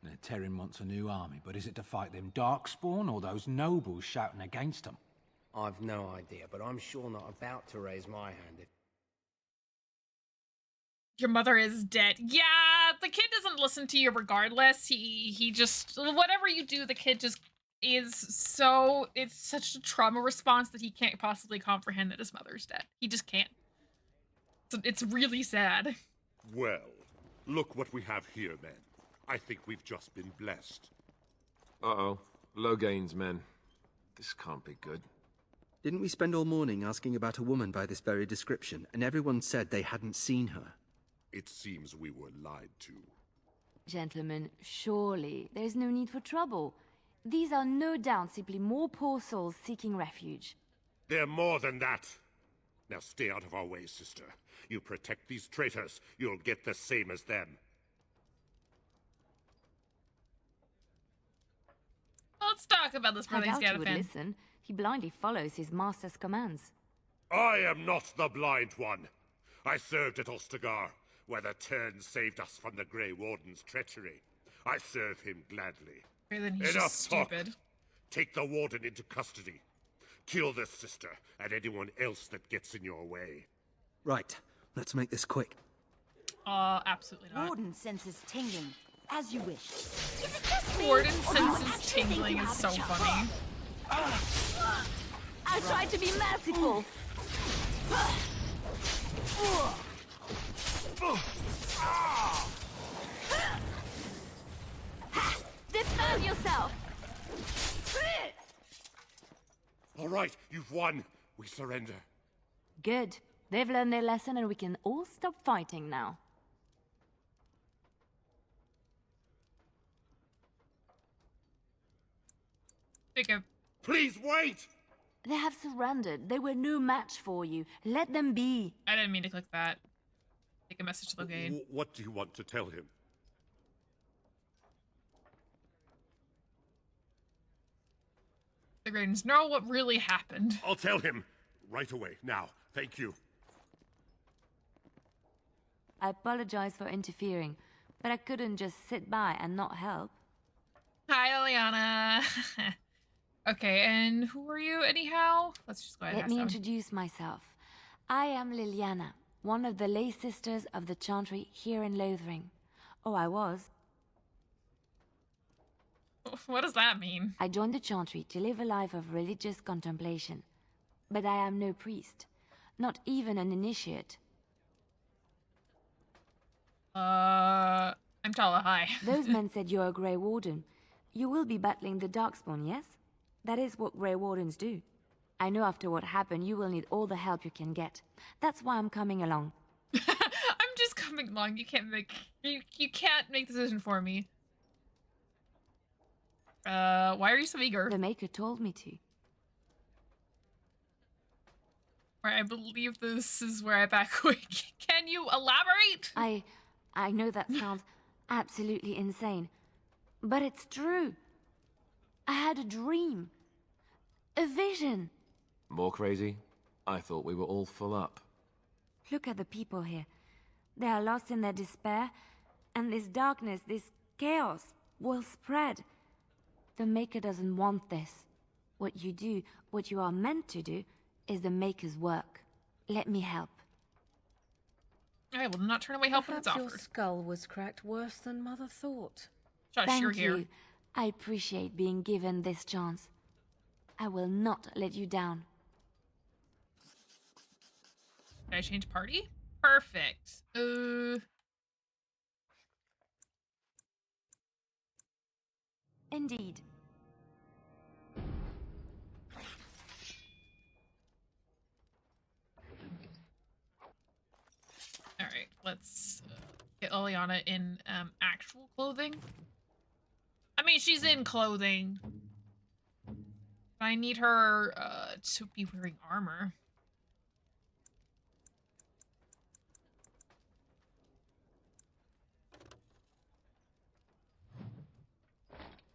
The Terran wants a new army, but is it to fight them Darkspawn or those nobles shouting against them? I've no idea, but I'm sure not about to raise my hand if... Your mother is dead. Yeah, the kid doesn't listen to you regardless. He just, whatever you do, the kid just is so, it's such a trauma response that he can't possibly comprehend that his mother's dead. He just can't. So it's really sad. Well, look what we have here, then. I think we've just been blessed. Uh-oh. Loghain's men. This can't be good. Didn't we spend all morning asking about a woman by this very description, and everyone said they hadn't seen her? It seems we were lied to. Gentlemen, surely there's no need for trouble. These are no doubt simply more poor souls seeking refuge. They're more than that. Now stay out of our way, sister. You protect these traitors, you'll get the same as them. Let's talk about this I brother's doubt got you would offend. listen. He blindly follows his master's commands. I am not the blind one. I served at Ostagar, where the Tern saved us from the Grey Warden's treachery. I serve him gladly. Okay, then he's Enough just talk. stupid. Take the Warden into custody. Kill this sister and anyone else that gets in your way. Right. Let's make this quick. Absolutely not. Warden senses tingling. As you wish. Is it just me? Warden Or do you senses actually think tingling you is have so a chance? funny. I tried to be merciful. Defend yourself. All right, you've won. We surrender. Good. They've learned their lesson and we can all stop fighting now. Jacob. Please wait! They have surrendered. They were no match for you. Let them be. I didn't mean to click that. Take a message to Loghain. What do you want to tell him? The Graydens know what really happened. I'll tell him. Right away. Now. Thank you. I apologize for interfering, but I couldn't just sit by and not help. Hi, Liliana. Okay, and who are you anyhow? Let's just go ahead and Let ask me them. introduce myself. I am Liliana, one of the lay sisters of the Chantry here in Lothring. Oh, I was. What does that mean? I joined the Chantry to live a life of religious contemplation. But I am no priest, not even an initiate. I'm Tala, hi. Those men said you're a Grey Warden. You will be battling the Darkspawn, yes? That is what Grey Wardens do. I know after what happened, you will need all the help you can get. That's why I'm coming along. I'm just coming along. You can't make the decision for me. Why are you so eager? The Maker told me to. Right, I believe this is where I back quick. Can you elaborate? I know that sounds absolutely insane, but it's true. I had a dream. A vision. More crazy? I thought we were all full up. Look at the people here. They are lost in their despair, and this darkness, this chaos, will spread. The Maker doesn't want this. What you do, what you are meant to do, is the Maker's work. Let me help. I will not turn away help when it's Perhaps your offered. skull was cracked worse than Mother thought. Shush, Thank you're here. you. I appreciate being given this chance. I will not let you down. Did I change party? Perfect. Indeed. Alright, let's get Liliana in actual clothing. I mean, she's in clothing. I need her to be wearing armor.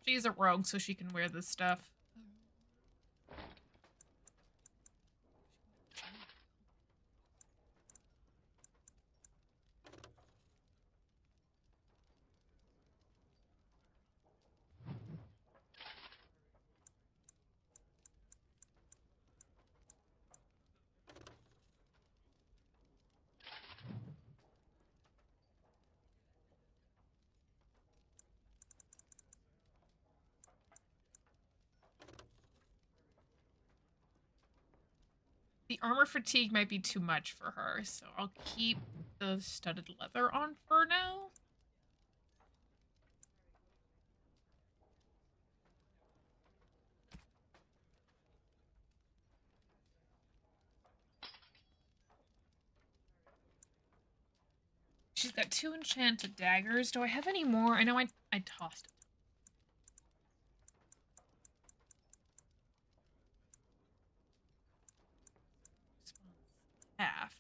She's a rogue, so she can wear this stuff. The armor fatigue might be too much for her, so I'll keep the studded leather on for now. She's got 2 enchanted daggers. Do I have any more? I know I tossed it. Half.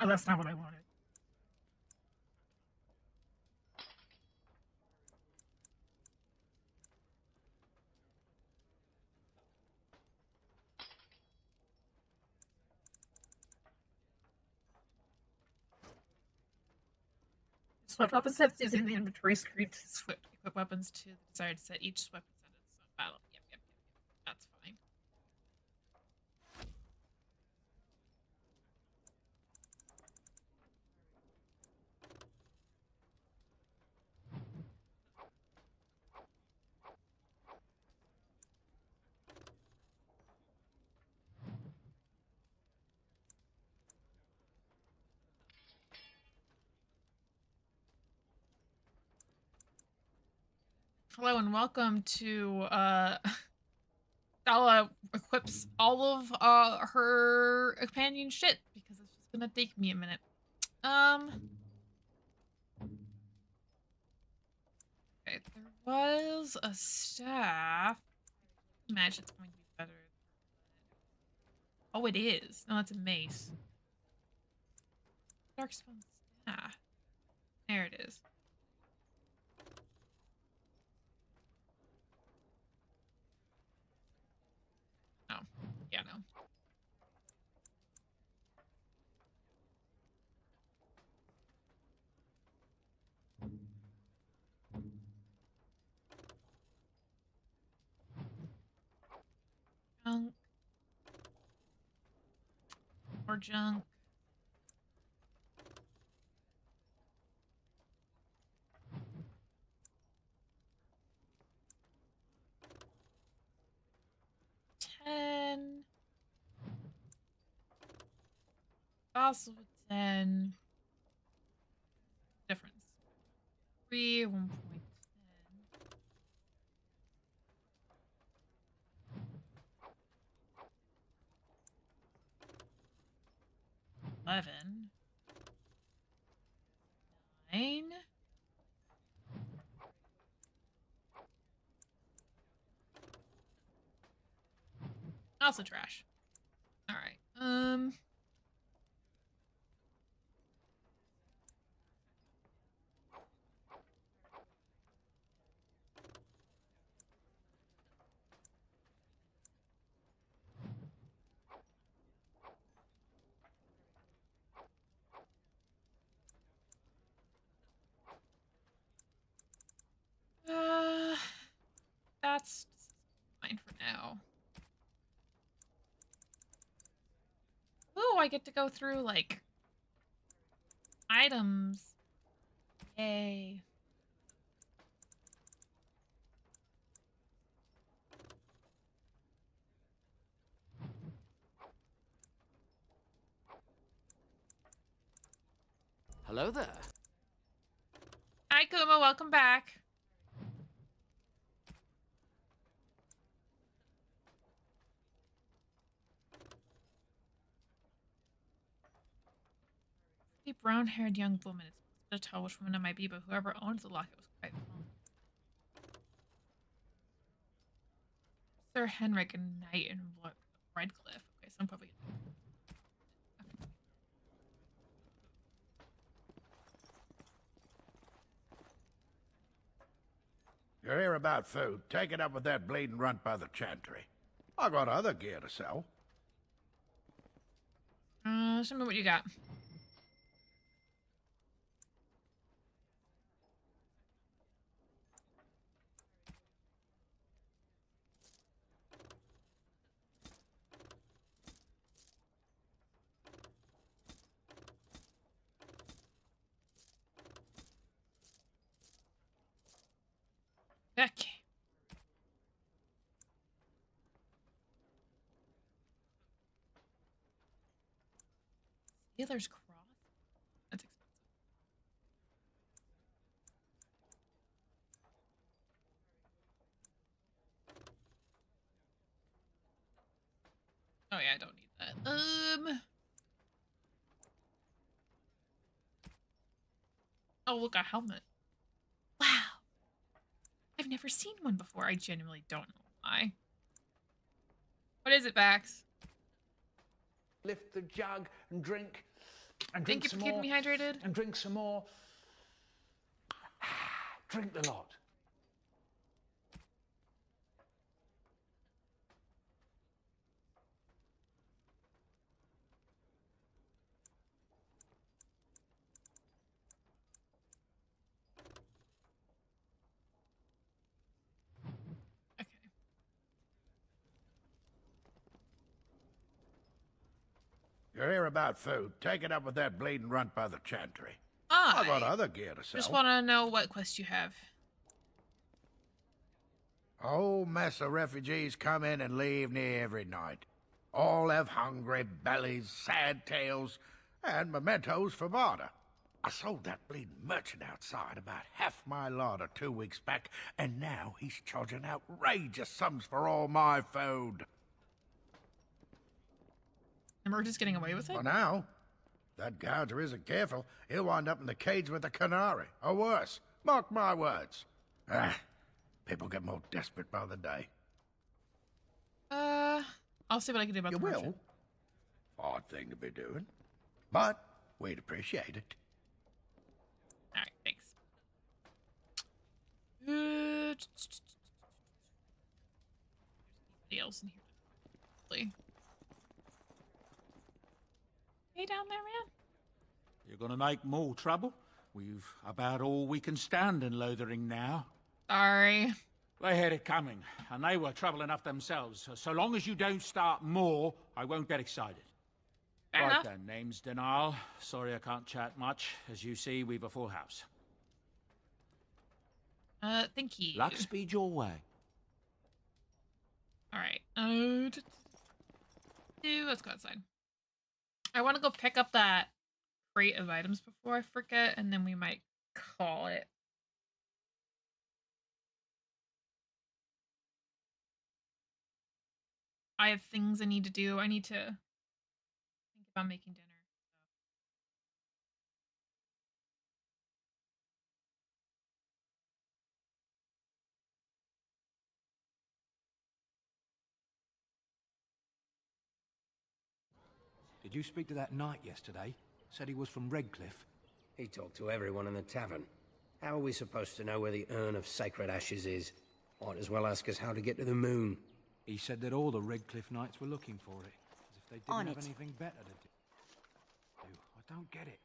Oh, that's not what I wanted. Swept weapon sets using the inventory screen to equip weapons to the desired set. Each weapon set is its own battle. Yep. That's fine. Hello and welcome to Stella equips all of her companion shit because it's just gonna take me a minute. Okay, there was a staff. Imagine it's going to be better. Oh, it is. No, it's a mace. Darkspawn staff. There it is. Oh, yeah, no. Junk. More junk. Also 10. Difference. 3, 1.10. 11. 9. Also trash. Alright. That's fine for now. Ooh, I get to go through, like, items. Yay. Hello there. Hi, Kuma. Welcome back. The brown-haired young woman. It's difficult to tell which woman it might be, but whoever owns the locket was quite fond. Sir Henrik, a knight in Redcliffe. Okay, so I'm probably gonna... You're here about food. Take it up with that bleeding runt by the chantry. I got other gear to sell. Show me what you got. Okay. Sailor's Cross? That's expensive. Oh yeah, I don't need that. Oh, look, a helmet. Wow. I've never seen one before. I genuinely don't know why. What is it, Bax? Lift the jug and drink And Thank drink you some for keeping more. me hydrated. And drink some more. Drink the lot. You're here about food. Take it up with that bleeding runt by the chantry. I got other gear to sell. Just want to know what quest you have. A whole mess of refugees come in and leave near every night. All have hungry bellies, sad tales, and mementos for barter. I sold that bleeding merchant outside about half my larder 2 weeks back, and now he's charging outrageous sums for all my food. And we're just getting away with it? For now. If that gouger isn't careful, he'll wind up in the cage with the canary, or worse. Mark my words. People get more desperate by the day. I'll see what I can do about You the will? merchant. Odd thing to be doing. But we'd appreciate it. Alright, thanks. Anybody else in here? Hey down there, man. You're gonna make more trouble? We've about all we can stand in Lothering now. Sorry. They had it coming, and they were trouble enough themselves. So long as you don't start more, I won't get excited. Fair right enough. then, name's Denal. Sorry I can't chat much. As you see, we've a full house. Thank you. Luck speed your way. Alright. Let's go outside. I want to go pick up that crate of items before I forget, and then we might call it. I have things I need to do. I need to think about making dinner. Did you speak to that knight yesterday? Said he was from Redcliffe. He talked to everyone in the tavern. How are we supposed to know where the urn of sacred ashes is? Might as well ask us how to get to the moon. He said that all the Redcliffe knights were looking for it, as if they didn't have anything better to do. I don't get it.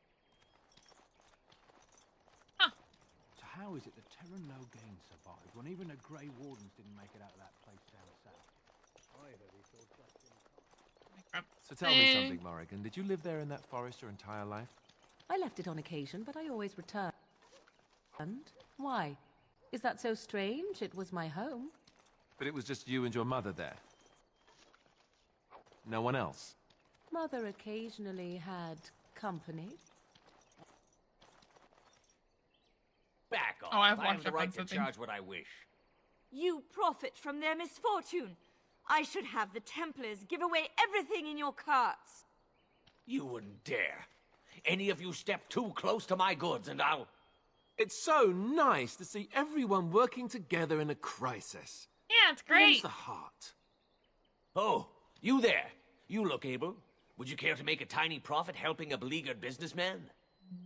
Huh. So how is it that Terran Loghain survived when even the Grey Wardens didn't make it out of that place down south? So tell me something, Morrigan. Did you live there in that forest your entire life? I left it on occasion, but I always returned. Why? Is that so strange? It was my home. But it was just you and your mother there. No one else? Mother occasionally had company. Back off. Oh, I have I have the locked up on right to something. charge what I wish. You profit from their misfortune. I should have the Templars give away everything in your carts. You wouldn't dare. Any of you step too close to my goods and I'll... It's so nice to see everyone working together in a crisis. Yeah, it's Where's great. the heart? Oh, you there. You look able. Would you care to make a tiny profit helping a beleaguered businessman?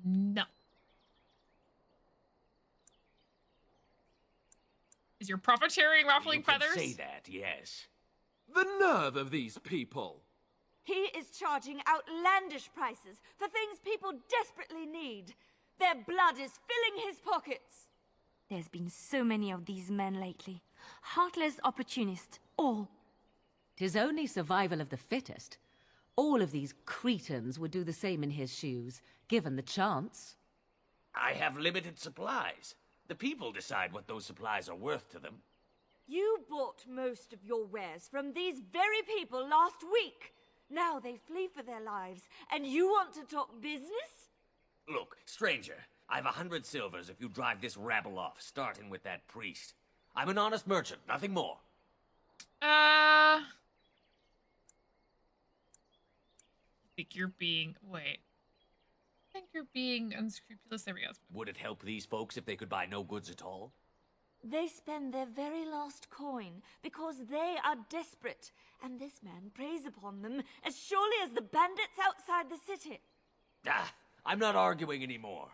No. Is your profiteering ruffling You could feathers? say that, yes. The nerve of these people! He is charging outlandish prices for things people desperately need. Their blood is filling his pockets. There's been so many of these men lately. Heartless opportunists, all. 'Tis only survival of the fittest. All of these cretins would do the same in his shoes, given the chance. I have limited supplies. The people decide what those supplies are worth to them. You bought most of your wares from these very people last week. Now they flee for their lives, and you want to talk business? Look, stranger, I've 100 silvers if you drive this rabble off, starting with that priest. I'm an honest merchant, nothing more. I think you're being... Wait. I think you're being unscrupulous. There we go. Would it help these folks if they could buy no goods at all? They spend their very last coin because they are desperate, and this man preys upon them as surely as the bandits outside the city. Ah, I'm not arguing anymore.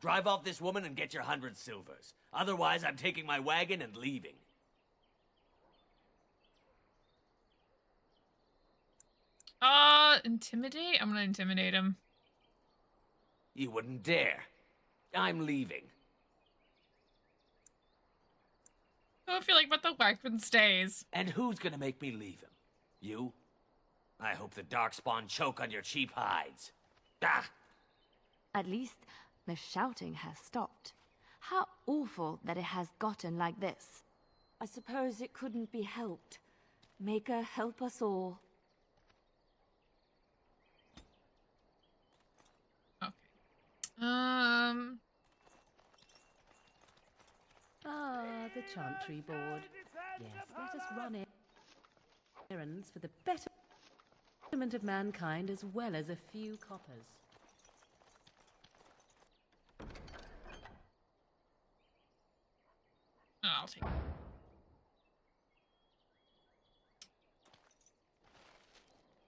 Drive off this woman and get your 100 silvers. Otherwise, I'm taking my wagon and leaving. Intimidate? I'm gonna intimidate him. You wouldn't dare. I'm leaving. I feel like, but the weapon stays. And who's gonna make me leave him? You? I hope the Darkspawn choke on your cheap hides. Ah! At least the shouting has stopped. How awful that it has gotten like this. I suppose it couldn't be helped. Maker, help us all. Ah, the Chantry Board. Yes, let us run errands for the betterment of mankind as well as a few coppers. Oh, I'll take it.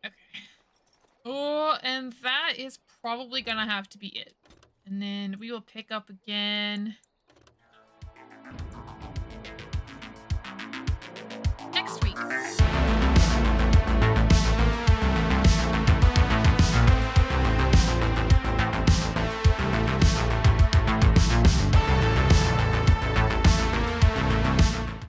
Okay. Oh, and that is probably gonna have to be it. And then we will pick up again